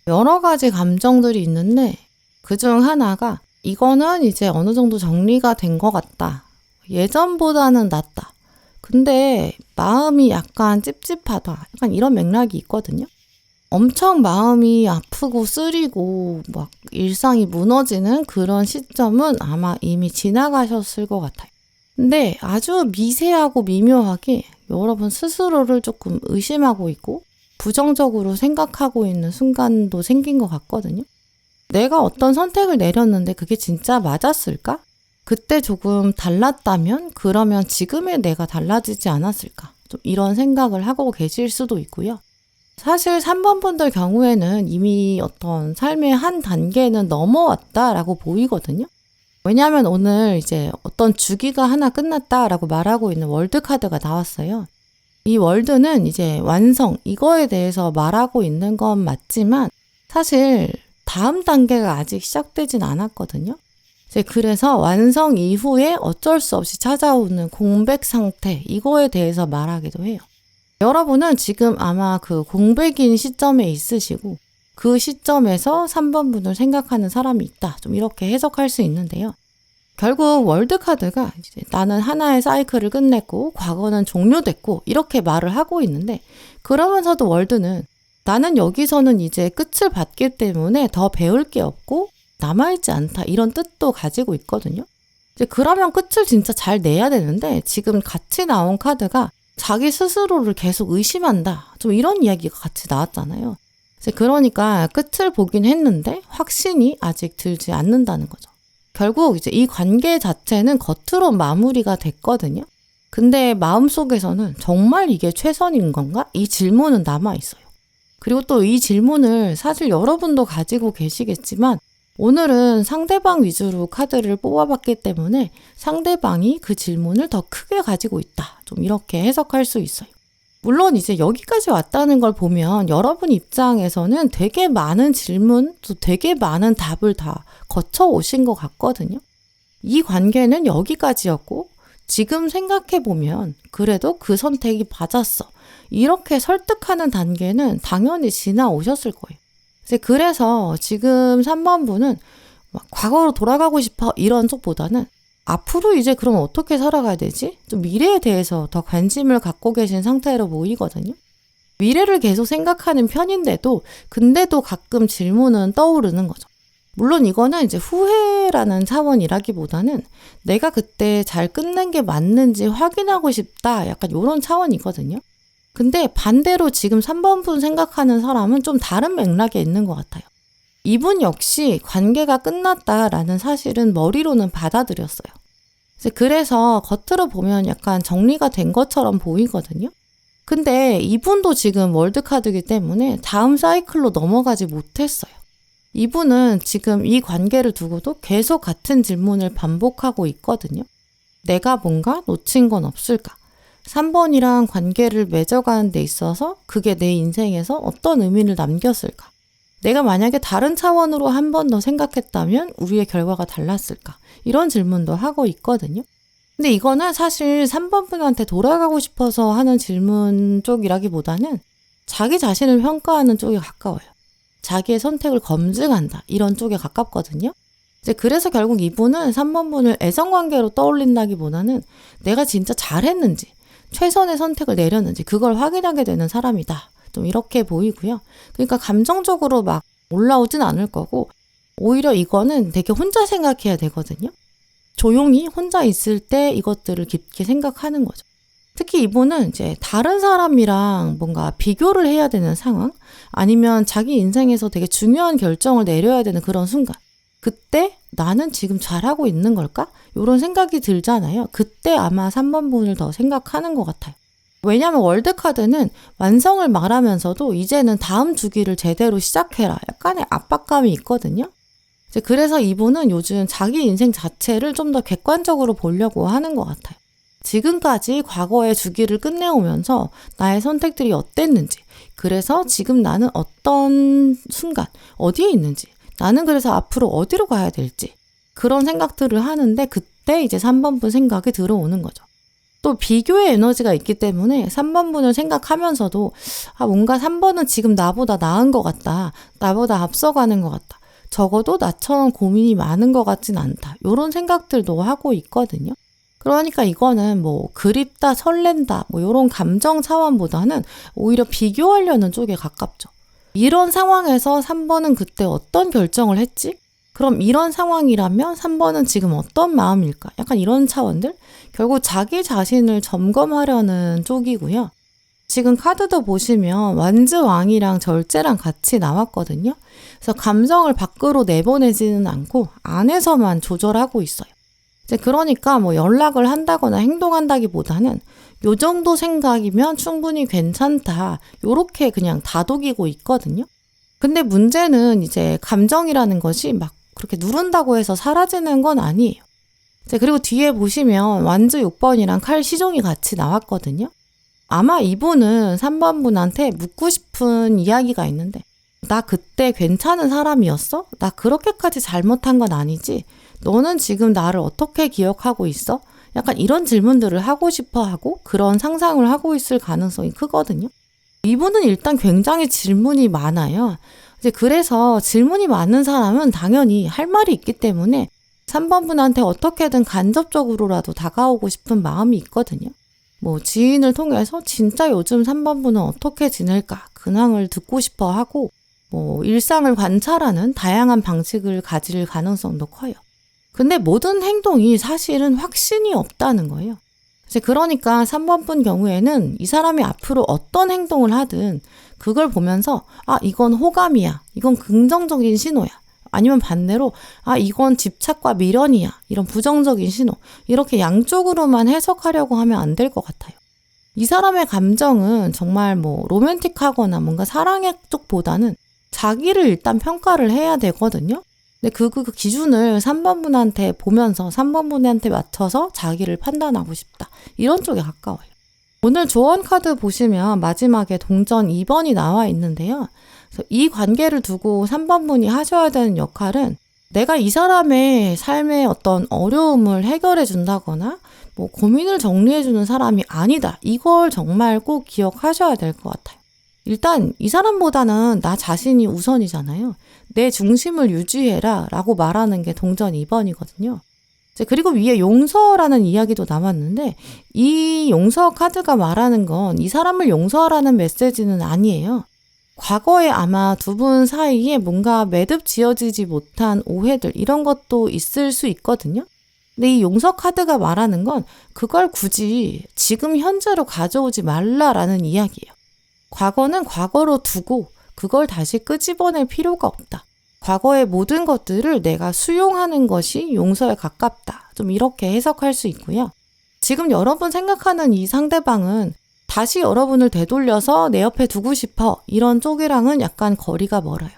Speaker 1: 여러 가지 감정들이 있는데 그중 하나가 이거는 이제 어느 정도 정리가 된 것 같다. 예전보다는 낫다. 근데 마음이 약간 찝찝하다. 약간 이런 맥락이 있거든요. 엄청 마음이 아프고 쓰리고 막 일상이 무너지는 그런 시점은 아마 이미 지나가셨을 것 같아요. 근데 아주 미세하고 미묘하게 여러분 스스로를 조금 의심하고 있고 부정적으로 생각하고 있는 순간도 생긴 것 같거든요. 내가 어떤 선택을 내렸는데 그게 진짜 맞았을까? 그때 조금 달랐다면 그러면 지금의 내가 달라지지 않았을까? 좀 이런 생각을 하고 계실 수도 있고요. 사실 3번 분들 경우에는 이미 어떤 삶의 한 단계는 넘어왔다라고 보이거든요. 왜냐하면 오늘 이제 어떤 주기가 하나 끝났다라고 말하고 있는 월드 카드가 나왔어요. 이 월드는 이제 완성, 이거에 대해서 말하고 있는 건 맞지만 사실 다음 단계가 아직 시작되진 않았거든요. 이제 그래서 완성 이후에 어쩔 수 없이 찾아오는 공백 상태, 이거에 대해서 말하기도 해요. 여러분은 지금 아마 그 공백인 시점에 있으시고 그 시점에서 3번 분을 생각하는 사람이 있다. 좀 이렇게 해석할 수 있는데요. 결국 월드카드가 이제 나는 하나의 사이클을 끝냈고 과거는 종료됐고 이렇게 말을 하고 있는데, 그러면서도 월드는 나는 여기서는 이제 끝을 봤기 때문에 더 배울 게 없고 남아있지 않다, 이런 뜻도 가지고 있거든요. 이제 그러면 끝을 진짜 잘 내야 되는데, 지금 같이 나온 카드가 자기 스스로를 계속 의심한다, 좀 이런 이야기가 같이 나왔잖아요. 이제 그러니까 끝을 보긴 했는데 확신이 아직 들지 않는다는 거죠. 결국 이제 이 관계 자체는 겉으로 마무리가 됐거든요. 근데 마음속에서는 정말 이게 최선인 건가? 이 질문은 남아있어요. 그리고 또 이 질문을 사실 여러분도 가지고 계시겠지만, 오늘은 상대방 위주로 카드를 뽑아봤기 때문에 상대방이 그 질문을 더 크게 가지고 있다, 좀 이렇게 해석할 수 있어요. 물론 이제 여기까지 왔다는 걸 보면 여러분 입장에서는 되게 많은 질문, 또 되게 많은 답을 다 거쳐 오신 것 같거든요. 이 관계는 여기까지였고 지금 생각해보면 그래도 그 선택이 맞았어, 이렇게 설득하는 단계는 당연히 지나오셨을 거예요. 그래서 지금 3번 분은 막 과거로 돌아가고 싶어 이런 쪽보다는 앞으로 이제 그럼 어떻게 살아가야 되지? 좀 미래에 대해서 더 관심을 갖고 계신 상태로 보이거든요. 미래를 계속 생각하는 편인데도 근데도 가끔 질문은 떠오르는 거죠. 물론 이거는 이제 후회라는 차원이라기보다는 내가 그때 잘 끝낸 게 맞는지 확인하고 싶다, 약간 이런 차원이거든요. 근데 반대로 지금 3번 분 생각하는 사람은 좀 다른 맥락에 있는 것 같아요. 이분 역시 관계가 끝났다라는 사실은 머리로는 받아들였어요. 그래서 겉으로 보면 약간 정리가 된 것처럼 보이거든요. 근데 이분도 지금 월드카드이기 때문에 다음 사이클로 넘어가지 못했어요. 이분은 지금 이 관계를 두고도 계속 같은 질문을 반복하고 있거든요. 내가 뭔가 놓친 건 없을까? 3번이랑 관계를 맺어가는 데 있어서 그게 내 인생에서 어떤 의미를 남겼을까? 내가 만약에 다른 차원으로 한 번 더 생각했다면 우리의 결과가 달랐을까? 이런 질문도 하고 있거든요. 근데 이거는 사실 3번 분한테 돌아가고 싶어서 하는 질문 쪽이라기보다는 자기 자신을 평가하는 쪽에 가까워요. 자기의 선택을 검증한다, 이런 쪽에 가깝거든요. 그래서 결국 이분은 3번 분을 애정관계로 떠올린다기보다는 내가 진짜 잘했는지, 최선의 선택을 내렸는지 그걸 확인하게 되는 사람이다, 좀 이렇게 보이고요. 그러니까 감정적으로 막 올라오진 않을 거고, 오히려 이거는 되게 혼자 생각해야 되거든요. 조용히 혼자 있을 때 이것들을 깊게 생각하는 거죠. 특히 이분은 이제 다른 사람이랑 뭔가 비교를 해야 되는 상황, 아니면 자기 인생에서 되게 중요한 결정을 내려야 되는 그런 순간, 그때 나는 지금 잘하고 있는 걸까? 이런 생각이 들잖아요. 그때 아마 3번 분을 더 생각하는 것 같아요. 왜냐하면 월드카드는 완성을 말하면서도 이제는 다음 주기를 제대로 시작해라, 약간의 압박감이 있거든요. 그래서 이분은 요즘 자기 인생 자체를 좀 더 객관적으로 보려고 하는 것 같아요. 지금까지 과거의 주기를 끝내오면서 나의 선택들이 어땠는지, 그래서 지금 나는 어떤 순간, 어디에 있는지, 나는 그래서 앞으로 어디로 가야 될지, 그런 생각들을 하는데 그때 이제 3번 분 생각이 들어오는 거죠. 또 비교의 에너지가 있기 때문에 3번 분을 생각하면서도 뭔가 3번은 지금 나보다 나은 것 같다, 나보다 앞서가는 것 같다, 적어도 나처럼 고민이 많은 것 같진 않다, 이런 생각들도 하고 있거든요. 그러니까 이거는 뭐 그립다, 설렌다, 뭐 이런 감정 차원보다는 오히려 비교하려는 쪽에 가깝죠. 이런 상황에서 3번은 그때 어떤 결정을 했지? 그럼 이런 상황이라면 3번은 지금 어떤 마음일까? 약간 이런 차원들? 결국 자기 자신을 점검하려는 쪽이고요. 지금 카드도 보시면 완즈왕이랑 절제랑 같이 나왔거든요. 그래서 감정을 밖으로 내보내지는 않고 안에서만 조절하고 있어요. 그러니까 뭐 연락을 한다거나 행동한다기보다는 요 정도 생각이면 충분히 괜찮다, 요렇게 그냥 다독이고 있거든요. 근데 문제는 이제 감정이라는 것이 막 그렇게 누른다고 해서 사라지는 건 아니에요. 그리고 뒤에 보시면 완즈 6번이랑 칼 시종이 같이 나왔거든요. 아마 이분은 3번 분한테 묻고 싶은 이야기가 있는데, 나 그때 괜찮은 사람이었어? 나 그렇게까지 잘못한 건 아니지? 너는 지금 나를 어떻게 기억하고 있어? 약간 이런 질문들을 하고 싶어 하고 그런 상상을 하고 있을 가능성이 크거든요. 이분은 일단 굉장히 질문이 많아요. 그래서 질문이 많은 사람은 당연히 할 말이 있기 때문에 3번 분한테 어떻게든 간접적으로라도 다가오고 싶은 마음이 있거든요. 뭐 지인을 통해서 진짜 요즘 3번 분은 어떻게 지낼까 근황을 듣고 싶어 하고 뭐 일상을 관찰하는 다양한 방식을 가질 가능성도 커요. 근데 모든 행동이 사실은 확신이 없다는 거예요. 이제 그러니까 3번 분 경우에는 이 사람이 앞으로 어떤 행동을 하든 그걸 보면서 이건 호감이야. 이건 긍정적인 신호야. 아니면 반대로 이건 집착과 미련이야. 이런 부정적인 신호. 이렇게 양쪽으로만 해석하려고 하면 안 될 것 같아요. 이 사람의 감정은 정말 뭐 로맨틱하거나 뭔가 사랑의 쪽보다는 자기를 일단 평가를 해야 되거든요. 근데 그 기준을 3번 분한테 보면서 3번 분한테 맞춰서 자기를 판단하고 싶다. 이런 쪽에 가까워요. 오늘 조언 카드 보시면 마지막에 동전 2번이 나와 있는데요. 그래서 이 관계를 두고 3번 분이 하셔야 되는 역할은 내가 이 사람의 삶의 어떤 어려움을 해결해 준다거나 뭐 고민을 정리해 주는 사람이 아니다. 이걸 정말 꼭 기억하셔야 될 것 같아요. 일단 이 사람보다는 나 자신이 우선이잖아요. 내 중심을 유지해라 라고 말하는 게 동전 2번이거든요. 그리고 위에 용서라는 이야기도 남았는데 이 용서 카드가 말하는 건 이 사람을 용서하라는 메시지는 아니에요. 과거에 아마 두 분 사이에 뭔가 매듭 지어지지 못한 오해들 이런 것도 있을 수 있거든요. 근데 이 용서 카드가 말하는 건 그걸 굳이 지금 현재로 가져오지 말라라는 이야기예요. 과거는 과거로 두고 그걸 다시 끄집어낼 필요가 없다. 과거의 모든 것들을 내가 수용하는 것이 용서에 가깝다. 좀 이렇게 해석할 수 있고요. 지금 여러분 생각하는 이 상대방은 다시 여러분을 되돌려서 내 옆에 두고 싶어. 이런 쪽이랑은 약간 거리가 멀어요.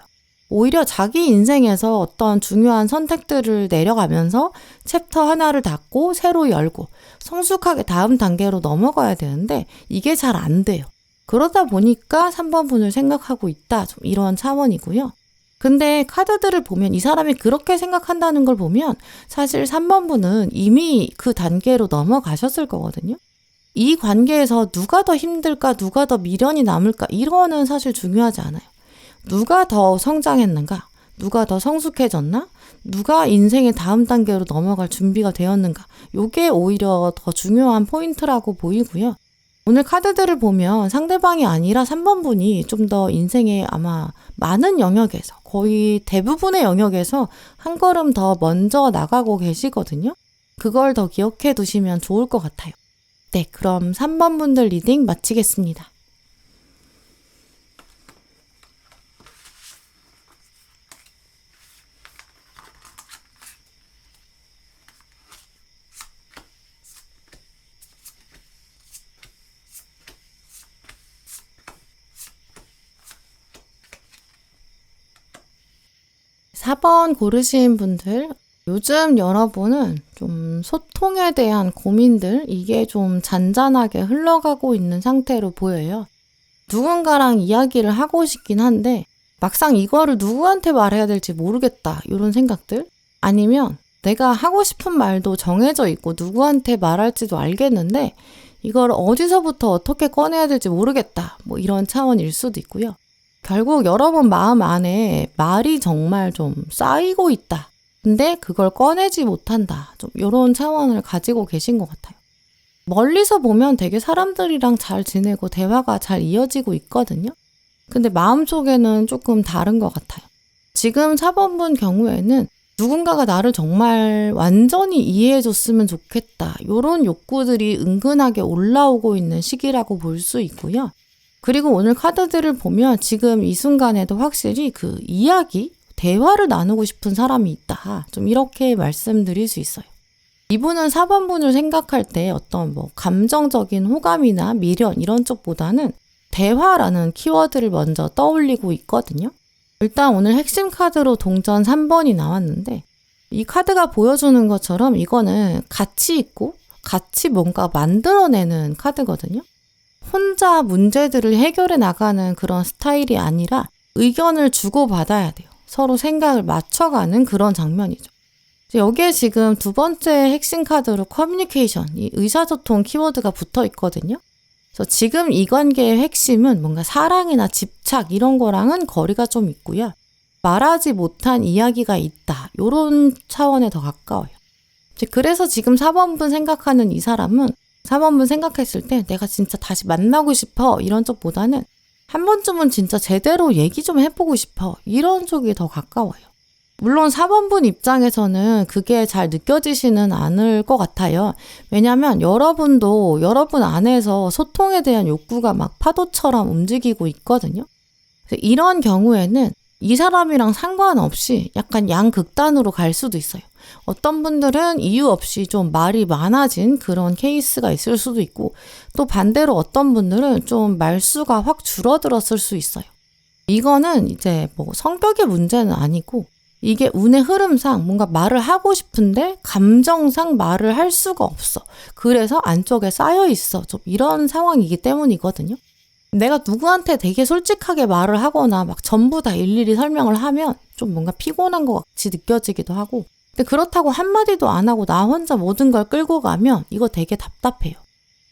Speaker 1: 오히려 자기 인생에서 어떤 중요한 선택들을 내려가면서 챕터 하나를 닫고 새로 열고 성숙하게 다음 단계로 넘어가야 되는데 이게 잘 안 돼요. 그러다 보니까 3번 분을 생각하고 있다. 좀 이런 차원이고요. 근데 카드들을 보면 이 사람이 그렇게 생각한다는 걸 보면 사실 3번 분은 이미 그 단계로 넘어가셨을 거거든요. 이 관계에서 누가 더 힘들까, 누가 더 미련이 남을까 이거는 사실 중요하지 않아요. 누가 더 성장했는가, 누가 더 성숙해졌나, 누가 인생의 다음 단계로 넘어갈 준비가 되었는가 이게 오히려 더 중요한 포인트라고 보이고요. 오늘 카드들을 보면 상대방이 아니라 3번 분이 좀 더 인생의 아마 많은 영역에서 거의 대부분의 영역에서 한 걸음 더 먼저 나가고 계시거든요. 그걸 더 기억해 두시면 좋을 것 같아요. 네, 그럼 3번 분들 리딩 마치겠습니다. 사 번 고르신 분들, 요즘 여러분은 좀 소통에 대한 고민들, 이게 좀 잔잔하게 흘러가고 있는 상태로 보여요. 누군가랑 이야기를 하고 싶긴 한데 막상 이거를 누구한테 말해야 될지 모르겠다, 이런 생각들. 아니면 내가 하고 싶은 말도 정해져 있고 누구한테 말할지도 알겠는데 이걸 어디서부터 어떻게 꺼내야 될지 모르겠다, 뭐 이런 차원일 수도 있고요. 결국 여러분 마음 안에 말이 정말 좀 쌓이고 있다. 근데 그걸 꺼내지 못한다. 좀 이런 차원을 가지고 계신 것 같아요. 멀리서 보면 되게 사람들이랑 잘 지내고 대화가 잘 이어지고 있거든요. 근데 마음속에는 조금 다른 것 같아요. 지금 4번 분 경우에는 누군가가 나를 정말 완전히 이해해줬으면 좋겠다. 이런 욕구들이 은근하게 올라오고 있는 시기라고 볼 수 있고요. 그리고 오늘 카드들을 보면 지금 이 순간에도 확실히 그 이야기, 대화를 나누고 싶은 사람이 있다. 좀 이렇게 말씀드릴 수 있어요. 이분은 4번 분을 생각할 때 어떤 뭐 감정적인 호감이나 미련 이런 쪽보다는 대화라는 키워드를 먼저 떠올리고 있거든요. 일단 오늘 핵심 카드로 동전 3번이 나왔는데 이 카드가 보여주는 것처럼 이거는 가치 있고 같이 뭔가 만들어내는 카드거든요. 혼자 문제들을 해결해 나가는 그런 스타일이 아니라 의견을 주고받아야 돼요. 서로 생각을 맞춰가는 그런 장면이죠. 여기에 지금 두 번째 핵심 카드로 커뮤니케이션, 이 의사소통 키워드가 붙어 있거든요. 그래서 지금 이 관계의 핵심은 뭔가 사랑이나 집착 이런 거랑은 거리가 좀 있고요. 말하지 못한 이야기가 있다. 요런 차원에 더 가까워요. 그래서 지금 4번분 생각하는 이 사람은 4번분 생각했을 때 내가 진짜 다시 만나고 싶어 이런 쪽보다는 한 번쯤은 진짜 제대로 얘기 좀 해보고 싶어 이런 쪽이 더 가까워요. 물론 4번분 입장에서는 그게 잘 느껴지지는 않을 것 같아요. 왜냐하면 여러분도 여러분 안에서 소통에 대한 욕구가 막 파도처럼 움직이고 있거든요. 이런 경우에는 이 사람이랑 상관없이 약간 양극단으로 갈 수도 있어요. 어떤 분들은 이유 없이 좀 말이 많아진 그런 케이스가 있을 수도 있고 또 반대로 어떤 분들은 좀 말수가 확 줄어들었을 수 있어요. 이거는 이제 뭐 성격의 문제는 아니고 이게 운의 흐름상 뭔가 말을 하고 싶은데 감정상 말을 할 수가 없어. 그래서 안쪽에 쌓여 있어. 좀 이런 상황이기 때문이거든요. 내가 누구한테 되게 솔직하게 말을 하거나 막 전부 다 일일이 설명을 하면 좀 뭔가 피곤한 것 같이 느껴지기도 하고 근데 그렇다고 한마디도 안 하고 나 혼자 모든 걸 끌고 가면 이거 되게 답답해요.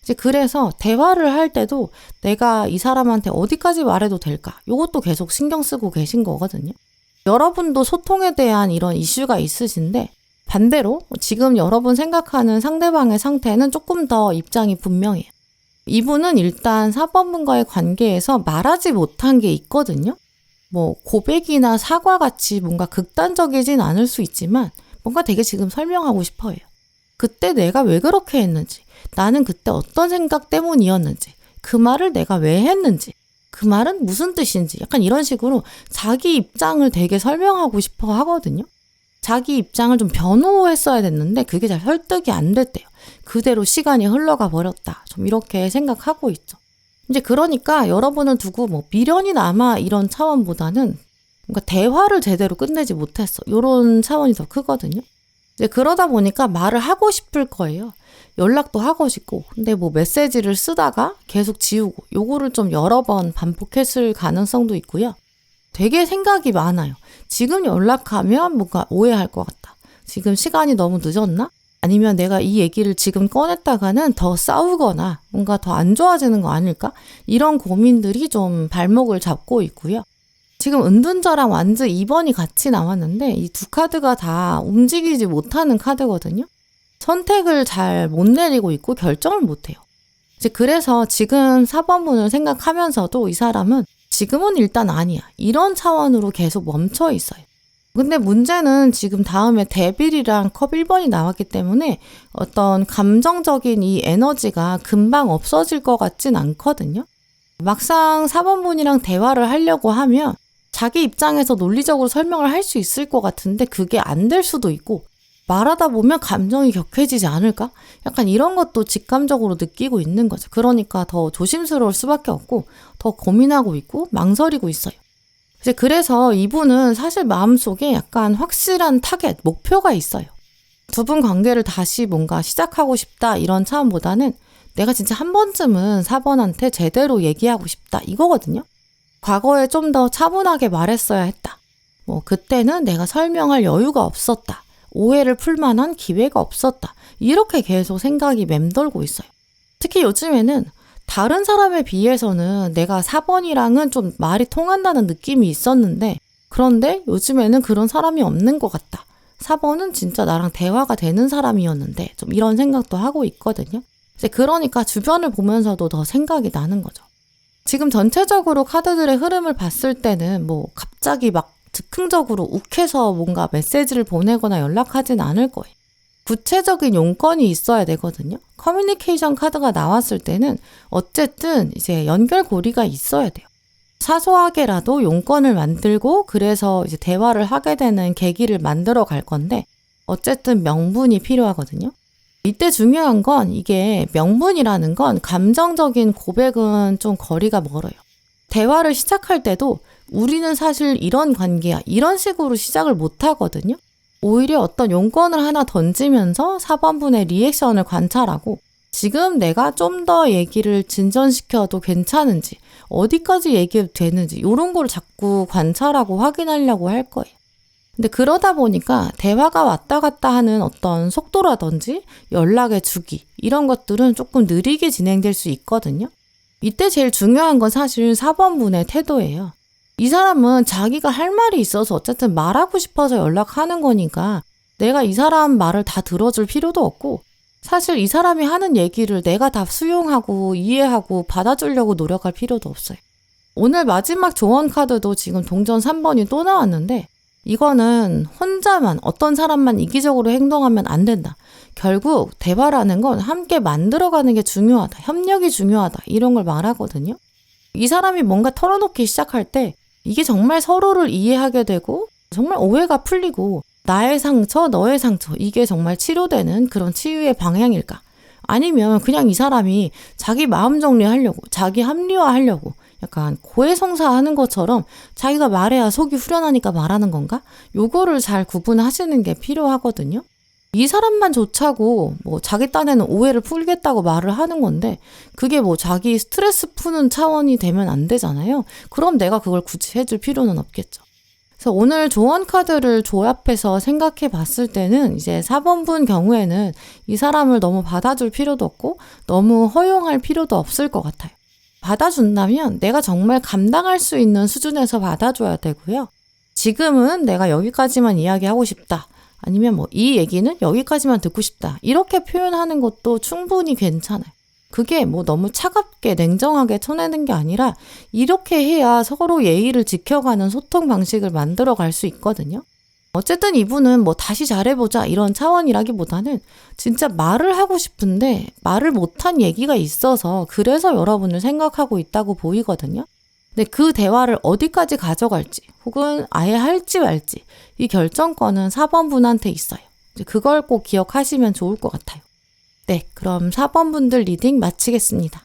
Speaker 1: 이제 그래서 대화를 할 때도 내가 이 사람한테 어디까지 말해도 될까? 이것도 계속 신경 쓰고 계신 거거든요. 여러분도 소통에 대한 이런 이슈가 있으신데 반대로 지금 여러분 생각하는 상대방의 상태는 조금 더 입장이 분명해요. 이분은 일단 4번분과의 관계에서 말하지 못한 게 있거든요. 뭐 고백이나 사과같이 뭔가 극단적이진 않을 수 있지만 뭔가 되게 지금 설명하고 싶어요. 그때 내가 왜 그렇게 했는지, 나는 그때 어떤 생각 때문이었는지, 그 말을 내가 왜 했는지, 그 말은 무슨 뜻인지 약간 이런 식으로 자기 입장을 되게 설명하고 싶어 하거든요. 자기 입장을 좀 변호했어야 됐는데 그게 잘 설득이 안 됐대요. 그대로 시간이 흘러가 버렸다. 좀 이렇게 생각하고 있죠. 이제 그러니까 여러분을 두고 뭐 미련이 남아 이런 차원보다는 뭔가 대화를 제대로 끝내지 못했어. 이런 차원이 더 크거든요. 이제 그러다 보니까 말을 하고 싶을 거예요. 연락도 하고 싶고 근데 뭐 메시지를 쓰다가 계속 지우고 요거를 좀 여러 번 반복했을 가능성도 있고요. 되게 생각이 많아요. 지금 연락하면 뭔가 오해할 것 같다. 지금 시간이 너무 늦었나? 아니면 내가 이 얘기를 지금 꺼냈다가는 더 싸우거나 뭔가 더 안 좋아지는 거 아닐까? 이런 고민들이 좀 발목을 잡고 있고요. 지금 은둔자랑 완즈 2번이 같이 나왔는데 이 두 카드가 다 움직이지 못하는 카드거든요. 선택을 잘 못 내리고 있고 결정을 못 해요. 이제 그래서 지금 4번분을 생각하면서도 이 사람은 지금은 일단 아니야. 이런 차원으로 계속 멈춰 있어요. 근데 문제는 지금 다음에 데빌이랑 컵 1번이 나왔기 때문에 어떤 감정적인 이 에너지가 금방 없어질 것 같진 않거든요. 막상 4번분이랑 대화를 하려고 하면 자기 입장에서 논리적으로 설명을 할 수 있을 것 같은데 그게 안 될 수도 있고 말하다 보면 감정이 격해지지 않을까? 약간 이런 것도 직감적으로 느끼고 있는 거죠. 그러니까 더 조심스러울 수밖에 없고 더 고민하고 있고 망설이고 있어요. 이제 그래서 이분은 사실 마음속에 약간 확실한 타겟, 목표가 있어요. 두 분 관계를 다시 뭔가 시작하고 싶다 이런 차원보다는 내가 진짜 한 번쯤은 4번한테 제대로 얘기하고 싶다 이거거든요. 과거에 좀 더 차분하게 말했어야 했다. 뭐 그때는 내가 설명할 여유가 없었다. 오해를 풀 만한 기회가 없었다. 이렇게 계속 생각이 맴돌고 있어요. 특히 요즘에는 다른 사람에 비해서는 내가 4번이랑은 좀 말이 통한다는 느낌이 있었는데 그런데 요즘에는 그런 사람이 없는 것 같다. 4번은 진짜 나랑 대화가 되는 사람이었는데 좀 이런 생각도 하고 있거든요. 이제 그러니까 주변을 보면서도 더 생각이 나는 거죠. 지금 전체적으로 카드들의 흐름을 봤을 때는 뭐 갑자기 막 즉흥적으로 욱해서 뭔가 메시지를 보내거나 연락하진 않을 거예요. 구체적인 용건이 있어야 되거든요. 커뮤니케이션 카드가 나왔을 때는 어쨌든 이제 연결고리가 있어야 돼요. 사소하게라도 용건을 만들고 그래서 이제 대화를 하게 되는 계기를 만들어 갈 건데 어쨌든 명분이 필요하거든요. 이때 중요한 건 이게 명분이라는 건 감정적인 고백은 좀 거리가 멀어요. 대화를 시작할 때도 우리는 사실 이런 관계야 이런 식으로 시작을 못 하거든요. 오히려 어떤 용건을 하나 던지면서 4번분의 리액션을 관찰하고 지금 내가 좀 더 얘기를 진전시켜도 괜찮은지 어디까지 얘기해도 되는지 이런 걸 자꾸 관찰하고 확인하려고 할 거예요. 근데 그러다 보니까 대화가 왔다 갔다 하는 어떤 속도라든지 연락의 주기 이런 것들은 조금 느리게 진행될 수 있거든요. 이때 제일 중요한 건 사실 4번분의 태도예요. 이 사람은 자기가 할 말이 있어서 어쨌든 말하고 싶어서 연락하는 거니까 내가 이 사람 말을 다 들어줄 필요도 없고, 사실 이 사람이 하는 얘기를 내가 다 수용하고 이해하고 받아주려고 노력할 필요도 없어요. 오늘 마지막 조언 카드도 지금 동전 3번이 또 나왔는데, 이거는 혼자만, 어떤 사람만 이기적으로 행동하면 안 된다. 결국 대화라는 건 함께 만들어가는 게 중요하다. 협력이 중요하다. 이런 걸 말하거든요. 이 사람이 뭔가 털어놓기 시작할 때 이게 정말 서로를 이해하게 되고 정말 오해가 풀리고 나의 상처, 너의 상처, 이게 정말 치료되는 그런 치유의 방향일까? 아니면 그냥 이 사람이 자기 마음 정리하려고, 자기 합리화하려고 약간 고해성사하는 것처럼 자기가 말해야 속이 후련하니까 말하는 건가? 요거를 잘 구분하시는 게 필요하거든요. 이 사람만 좋자고 뭐 자기 딴에는 오해를 풀겠다고 말을 하는 건데, 그게 뭐 자기 스트레스 푸는 차원이 되면 안 되잖아요. 그럼 내가 그걸 굳이 해줄 필요는 없겠죠. 그래서 오늘 조언 카드를 조합해서 생각해 봤을 때는 이제 4번 분 경우에는 이 사람을 너무 받아줄 필요도 없고 너무 허용할 필요도 없을 것 같아요. 받아준다면 내가 정말 감당할 수 있는 수준에서 받아줘야 되고요. 지금은 내가 여기까지만 이야기하고 싶다. 아니면 뭐 이 얘기는 여기까지만 듣고 싶다. 이렇게 표현하는 것도 충분히 괜찮아요. 그게 뭐 너무 차갑게 냉정하게 쳐내는 게 아니라 이렇게 해야 서로 예의를 지켜가는 소통 방식을 만들어 갈 수 있거든요. 어쨌든 이분은 뭐 다시 잘해보자 이런 차원이라기보다는 진짜 말을 하고 싶은데 말을 못한 얘기가 있어서 그래서 여러분을 생각하고 있다고 보이거든요. 근데 그 대화를 어디까지 가져갈지 혹은 아예 할지 말지 이 결정권은 4번 분한테 있어요. 그걸 꼭 기억하시면 좋을 것 같아요. 네, 그럼 4번 분들 리딩 마치겠습니다.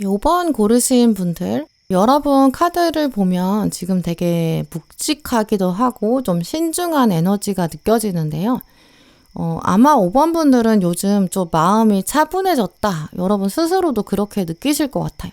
Speaker 1: 요번 고르신 분들, 여러분 카드를 보면 지금 되게 묵직하기도 하고 좀 신중한 에너지가 느껴지는데요. 아마 5번 분들은 요즘 좀 마음이 차분해졌다. 여러분 스스로도 그렇게 느끼실 것 같아요.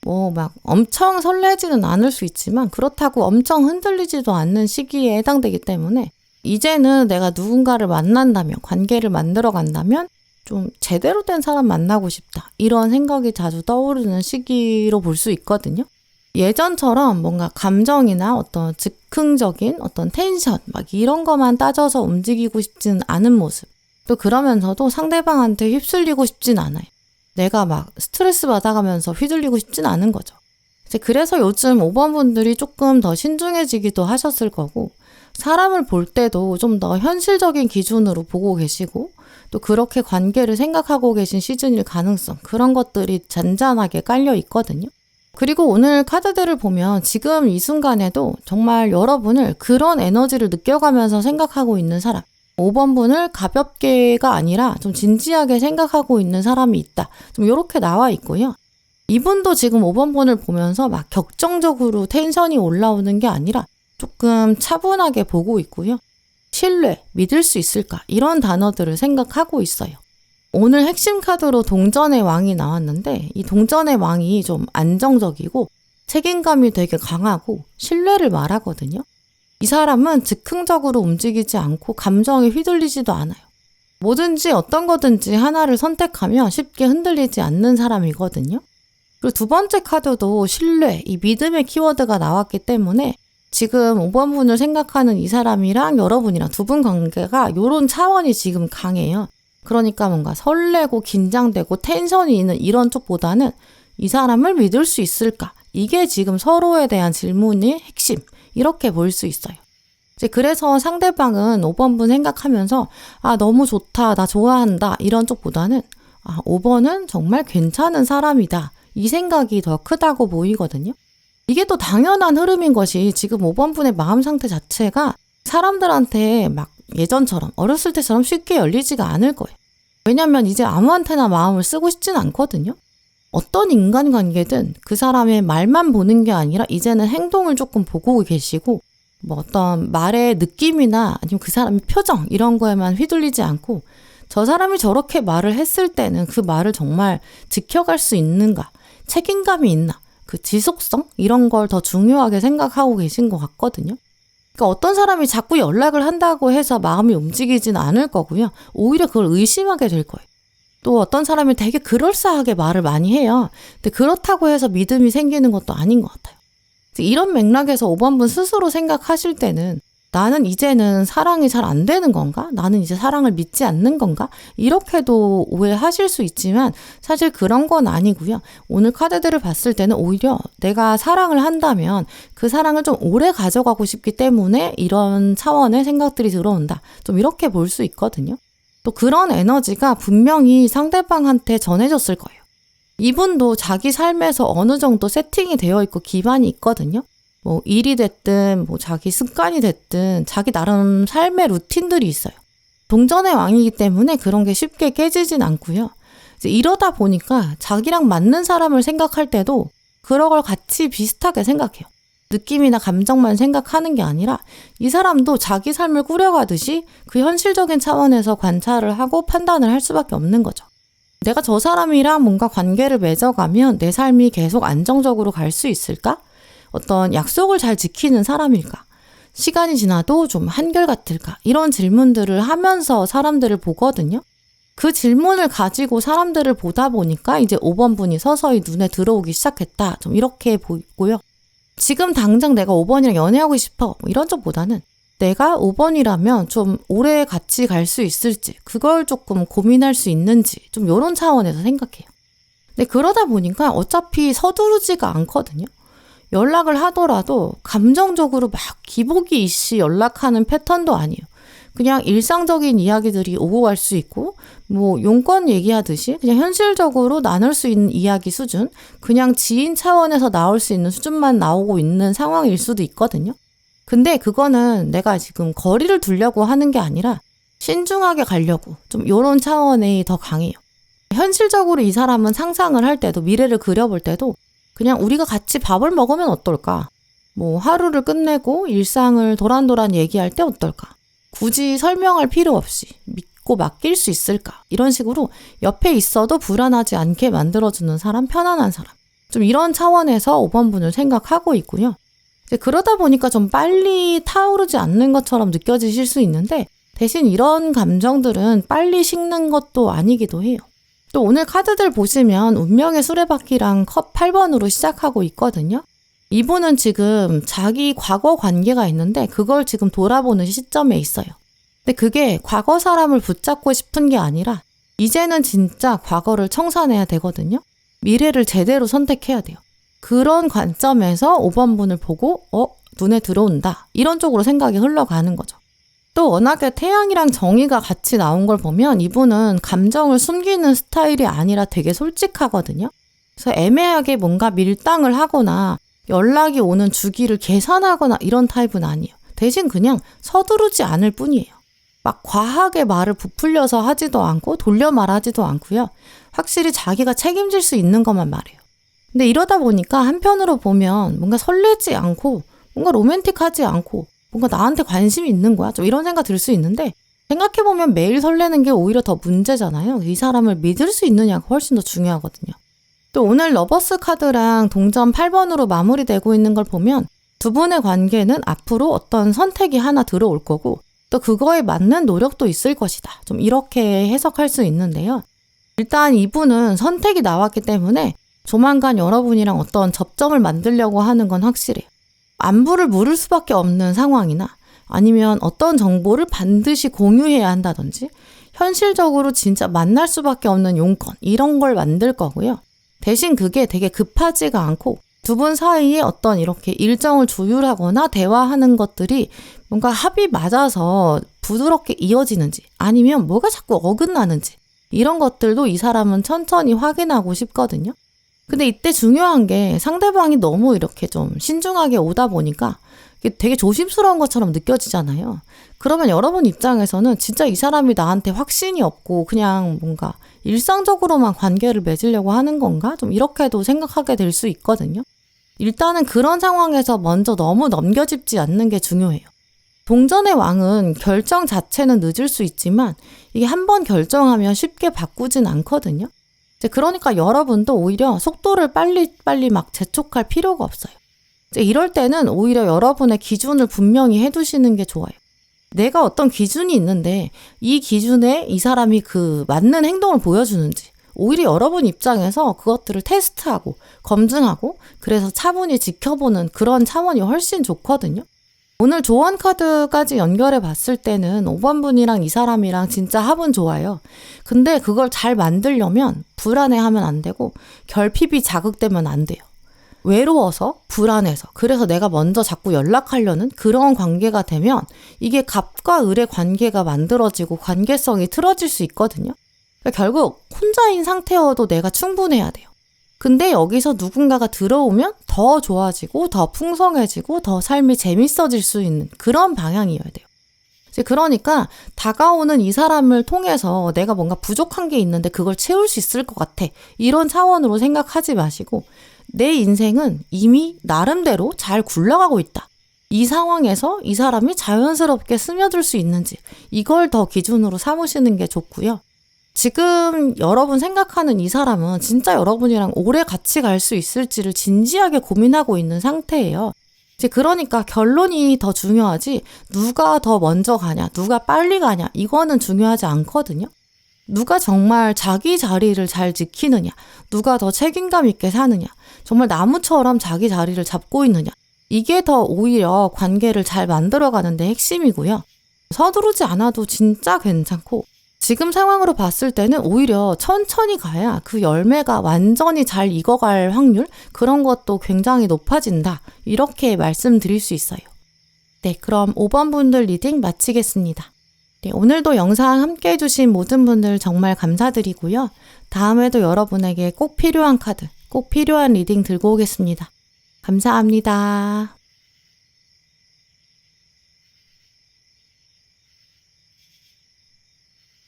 Speaker 1: 뭐 막 엄청 설레지는 않을 수 있지만 그렇다고 엄청 흔들리지도 않는 시기에 해당되기 때문에 이제는 내가 누군가를 만난다면, 관계를 만들어 간다면 좀 제대로 된 사람 만나고 싶다. 이런 생각이 자주 떠오르는 시기로 볼 수 있거든요. 예전처럼 뭔가 감정이나 어떤 즉흥적인 어떤 텐션 막 이런 것만 따져서 움직이고 싶진 않은 모습. 또 그러면서도 상대방한테 휩쓸리고 싶진 않아요. 내가 막 스트레스 받아가면서 휘둘리고 싶진 않은 거죠. 이제 그래서 요즘 5번 분들이 조금 더 신중해지기도 하셨을 거고, 사람을 볼 때도 좀 더 현실적인 기준으로 보고 계시고, 또 그렇게 관계를 생각하고 계신 시즌일 가능성, 그런 것들이 잔잔하게 깔려 있거든요. 그리고 오늘 카드들을 보면 지금 이 순간에도 정말 여러분을 그런 에너지를 느껴가면서 생각하고 있는 사람, 5번 분을 가볍게가 아니라 좀 진지하게 생각하고 있는 사람이 있다. 좀 이렇게 나와 있고요. 이분도 지금 5번 분을 보면서 막 격정적으로 텐션이 올라오는 게 아니라 조금 차분하게 보고 있고요. 신뢰, 믿을 수 있을까? 이런 단어들을 생각하고 있어요. 오늘 핵심 카드로 동전의 왕이 나왔는데 이 동전의 왕이 좀 안정적이고 책임감이 되게 강하고 신뢰를 말하거든요. 이 사람은 즉흥적으로 움직이지 않고 감정에 휘둘리지도 않아요. 뭐든지 어떤 거든지 하나를 선택하면 쉽게 흔들리지 않는 사람이거든요. 그리고 두 번째 카드도 신뢰, 이 믿음의 키워드가 나왔기 때문에 지금 5번 분을 생각하는 이 사람이랑 여러분이랑 두 분 관계가 이런 차원이 지금 강해요. 그러니까 뭔가 설레고 긴장되고 텐션이 있는 이런 쪽보다는 이 사람을 믿을 수 있을까? 이게 지금 서로에 대한 질문의 핵심, 이렇게 볼 수 있어요. 이제 그래서 상대방은 5번 분 생각하면서 아 너무 좋다, 나 좋아한다 이런 쪽보다는 아 5번은 정말 괜찮은 사람이다, 이 생각이 더 크다고 보이거든요. 이게 또 당연한 흐름인 것이 지금 5번 분의 마음 상태 자체가 사람들한테 막 예전처럼 어렸을 때처럼 쉽게 열리지가 않을 거예요. 왜냐면 이제 아무한테나 마음을 쓰고 싶진 않거든요. 어떤 인간관계든 그 사람의 말만 보는 게 아니라 이제는 행동을 조금 보고 계시고 뭐 어떤 말의 느낌이나 아니면 그 사람의 표정 이런 거에만 휘둘리지 않고 저 사람이 저렇게 말을 했을 때는 그 말을 정말 지켜갈 수 있는가, 책임감이 있나, 그 지속성 이런 걸 더 중요하게 생각하고 계신 것 같거든요. 그러니까 어떤 사람이 자꾸 연락을 한다고 해서 마음이 움직이진 않을 거고요. 오히려 그걸 의심하게 될 거예요. 또 어떤 사람이 되게 그럴싸하게 말을 많이 해요. 근데 그렇다고 해서 믿음이 생기는 것도 아닌 것 같아요. 이런 맥락에서 5번분 스스로 생각하실 때는 나는 이제는 사랑이 잘 안 되는 건가? 나는 이제 사랑을 믿지 않는 건가? 이렇게도 오해하실 수 있지만 사실 그런 건 아니고요. 오늘 카드들을 봤을 때는 오히려 내가 사랑을 한다면 그 사랑을 좀 오래 가져가고 싶기 때문에 이런 차원의 생각들이 들어온다. 좀 이렇게 볼 수 있거든요. 또 그런 에너지가 분명히 상대방한테 전해졌을 거예요. 이분도 자기 삶에서 어느 정도 세팅이 되어 있고 기반이 있거든요. 뭐 일이 됐든 뭐 자기 습관이 됐든 자기 나름 삶의 루틴들이 있어요. 동전의 왕이기 때문에 그런 게 쉽게 깨지진 않고요. 이제 이러다 보니까 자기랑 맞는 사람을 생각할 때도 그런 걸 같이 비슷하게 생각해요. 느낌이나 감정만 생각하는 게 아니라 이 사람도 자기 삶을 꾸려가듯이 그 현실적인 차원에서 관찰을 하고 판단을 할 수밖에 없는 거죠. 내가 저 사람이랑 뭔가 관계를 맺어가면 내 삶이 계속 안정적으로 갈 수 있을까? 어떤 약속을 잘 지키는 사람일까? 시간이 지나도 좀 한결같을까? 이런 질문들을 하면서 사람들을 보거든요. 그 질문을 가지고 사람들을 보다 보니까 이제 5번분이 서서히 눈에 들어오기 시작했다. 좀 이렇게 보이고요. 지금 당장 내가 5번이랑 연애하고 싶어. 뭐 이런 쪽보다는 내가 5번이라면 좀 오래 같이 갈 수 있을지, 그걸 조금 고민할 수 있는지, 좀 이런 차원에서 생각해요. 근데 그러다 보니까 어차피 서두르지가 않거든요. 연락을 하더라도 감정적으로 막 기복이 있이 연락하는 패턴도 아니에요. 그냥 일상적인 이야기들이 오고 갈 수 있고 뭐 용건 얘기하듯이 그냥 현실적으로 나눌 수 있는 이야기 수준, 그냥 지인 차원에서 나올 수 있는 수준만 나오고 있는 상황일 수도 있거든요. 근데 그거는 내가 지금 거리를 두려고 하는 게 아니라 신중하게 가려고 좀 이런 차원이 더 강해요. 현실적으로 이 사람은 상상을 할 때도 미래를 그려볼 때도 그냥 우리가 같이 밥을 먹으면 어떨까? 뭐 하루를 끝내고 일상을 도란도란 얘기할 때 어떨까? 굳이 설명할 필요 없이 믿고 맡길 수 있을까? 이런 식으로 옆에 있어도 불안하지 않게 만들어주는 사람, 편안한 사람. 좀 이런 차원에서 5번분을 생각하고 있고요. 이제 그러다 보니까 좀 빨리 타오르지 않는 것처럼 느껴지실 수 있는데 대신 이런 감정들은 빨리 식는 것도 아니기도 해요. 또 오늘 카드들 보시면 운명의 수레바퀴랑 컵 8번으로 시작하고 있거든요. 이분은 지금 자기 과거 관계가 있는데 그걸 지금 돌아보는 시점에 있어요. 근데 그게 과거 사람을 붙잡고 싶은 게 아니라 이제는 진짜 과거를 청산해야 되거든요. 미래를 제대로 선택해야 돼요. 그런 관점에서 5번분을 보고 눈에 들어온다. 이런 쪽으로 생각이 흘러가는 거죠. 또 워낙에 태양이랑 정의가 같이 나온 걸 보면 이분은 감정을 숨기는 스타일이 아니라 되게 솔직하거든요. 그래서 애매하게 뭔가 밀당을 하거나 연락이 오는 주기를 계산하거나 이런 타입은 아니에요. 대신 그냥 서두르지 않을 뿐이에요. 막 과하게 말을 부풀려서 하지도 않고 돌려 말하지도 않고요. 확실히 자기가 책임질 수 있는 것만 말해요. 근데 이러다 보니까 한편으로 보면 뭔가 설레지 않고 뭔가 로맨틱하지 않고 뭔가 나한테 관심이 있는 거야. 좀 이런 생각 들 수 있는데 생각해보면 매일 설레는 게 오히려 더 문제잖아요. 이 사람을 믿을 수 있느냐가 훨씬 더 중요하거든요. 또 오늘 러버스 카드랑 동전 8번으로 마무리되고 있는 걸 보면 두 분의 관계는 앞으로 어떤 선택이 하나 들어올 거고 또 그거에 맞는 노력도 있을 것이다. 좀 이렇게 해석할 수 있는데요. 일단 이분은 선택이 나왔기 때문에 조만간 여러분이랑 어떤 접점을 만들려고 하는 건 확실해요. 안부를 물을 수밖에 없는 상황이나 아니면 어떤 정보를 반드시 공유해야 한다든지 현실적으로 진짜 만날 수밖에 없는 용건 이런 걸 만들 거고요. 대신 그게 되게 급하지가 않고 두 분 사이에 어떤 이렇게 일정을 조율하거나 대화하는 것들이 뭔가 합이 맞아서 부드럽게 이어지는지 아니면 뭐가 자꾸 어긋나는지 이런 것들도 이 사람은 천천히 확인하고 싶거든요. 근데 이때 중요한 게 상대방이 너무 이렇게 좀 신중하게 오다 보니까 이게 되게 조심스러운 것처럼 느껴지잖아요. 그러면 여러분 입장에서는 진짜 이 사람이 나한테 확신이 없고 그냥 뭔가 일상적으로만 관계를 맺으려고 하는 건가? 좀 이렇게도 생각하게 될 수 있거든요. 일단은 그런 상황에서 먼저 너무 넘겨짚지 않는 게 중요해요. 동전의 왕은 결정 자체는 늦을 수 있지만 이게 한번 결정하면 쉽게 바꾸진 않거든요. 이제 그러니까 여러분도 오히려 속도를 빨리 막 재촉할 필요가 없어요. 이제 이럴 때는 오히려 여러분의 기준을 분명히 해두시는 게 좋아요. 내가 어떤 기준이 있는데 이 기준에 이 사람이 그 맞는 행동을 보여주는지 오히려 여러분 입장에서 그것들을 테스트하고 검증하고 그래서 차분히 지켜보는 그런 차원이 훨씬 좋거든요. 오늘 조언 카드까지 연결해 봤을 때는 5번 분이랑 이 사람이랑 진짜 합은 좋아요. 근데 그걸 잘 만들려면 불안해하면 안 되고 결핍이 자극되면 안 돼요. 외로워서 불안해서 그래서 내가 먼저 자꾸 연락하려는 그런 관계가 되면 이게 갑과 을의 관계가 만들어지고 관계성이 틀어질 수 있거든요. 그러니까 결국 혼자인 상태여도 내가 충분해야 돼요. 근데 여기서 누군가가 들어오면 더 좋아지고 더 풍성해지고 더 삶이 재밌어질 수 있는 그런 방향이어야 돼요. 이제 그러니까 다가오는 이 사람을 통해서 내가 뭔가 부족한 게 있는데 그걸 채울 수 있을 것 같아. 이런 차원으로 생각하지 마시고 내 인생은 이미 나름대로 잘 굴러가고 있다. 이 상황에서 이 사람이 자연스럽게 스며들 수 있는지 이걸 더 기준으로 삼으시는 게 좋고요. 지금 여러분 생각하는 이 사람은 진짜 여러분이랑 오래 같이 갈 수 있을지를 진지하게 고민하고 있는 상태예요. 이제 그러니까 결론이 더 중요하지 누가 더 먼저 가냐, 누가 빨리 가냐 이거는 중요하지 않거든요. 누가 정말 자기 자리를 잘 지키느냐, 누가 더 책임감 있게 사느냐, 정말 나무처럼 자기 자리를 잡고 있느냐 이게 더 오히려 관계를 잘 만들어가는 데 핵심이고요. 서두르지 않아도 진짜 괜찮고 지금 상황으로 봤을 때는 오히려 천천히 가야 그 열매가 완전히 잘 익어갈 확률 그런 것도 굉장히 높아진다. 이렇게 말씀드릴 수 있어요. 네, 그럼 5번 분들 리딩 마치겠습니다. 네, 오늘도 영상 함께 해주신 모든 분들 정말 감사드리고요. 다음에도 여러분에게 꼭 필요한 카드, 꼭 필요한 리딩 들고 오겠습니다. 감사합니다.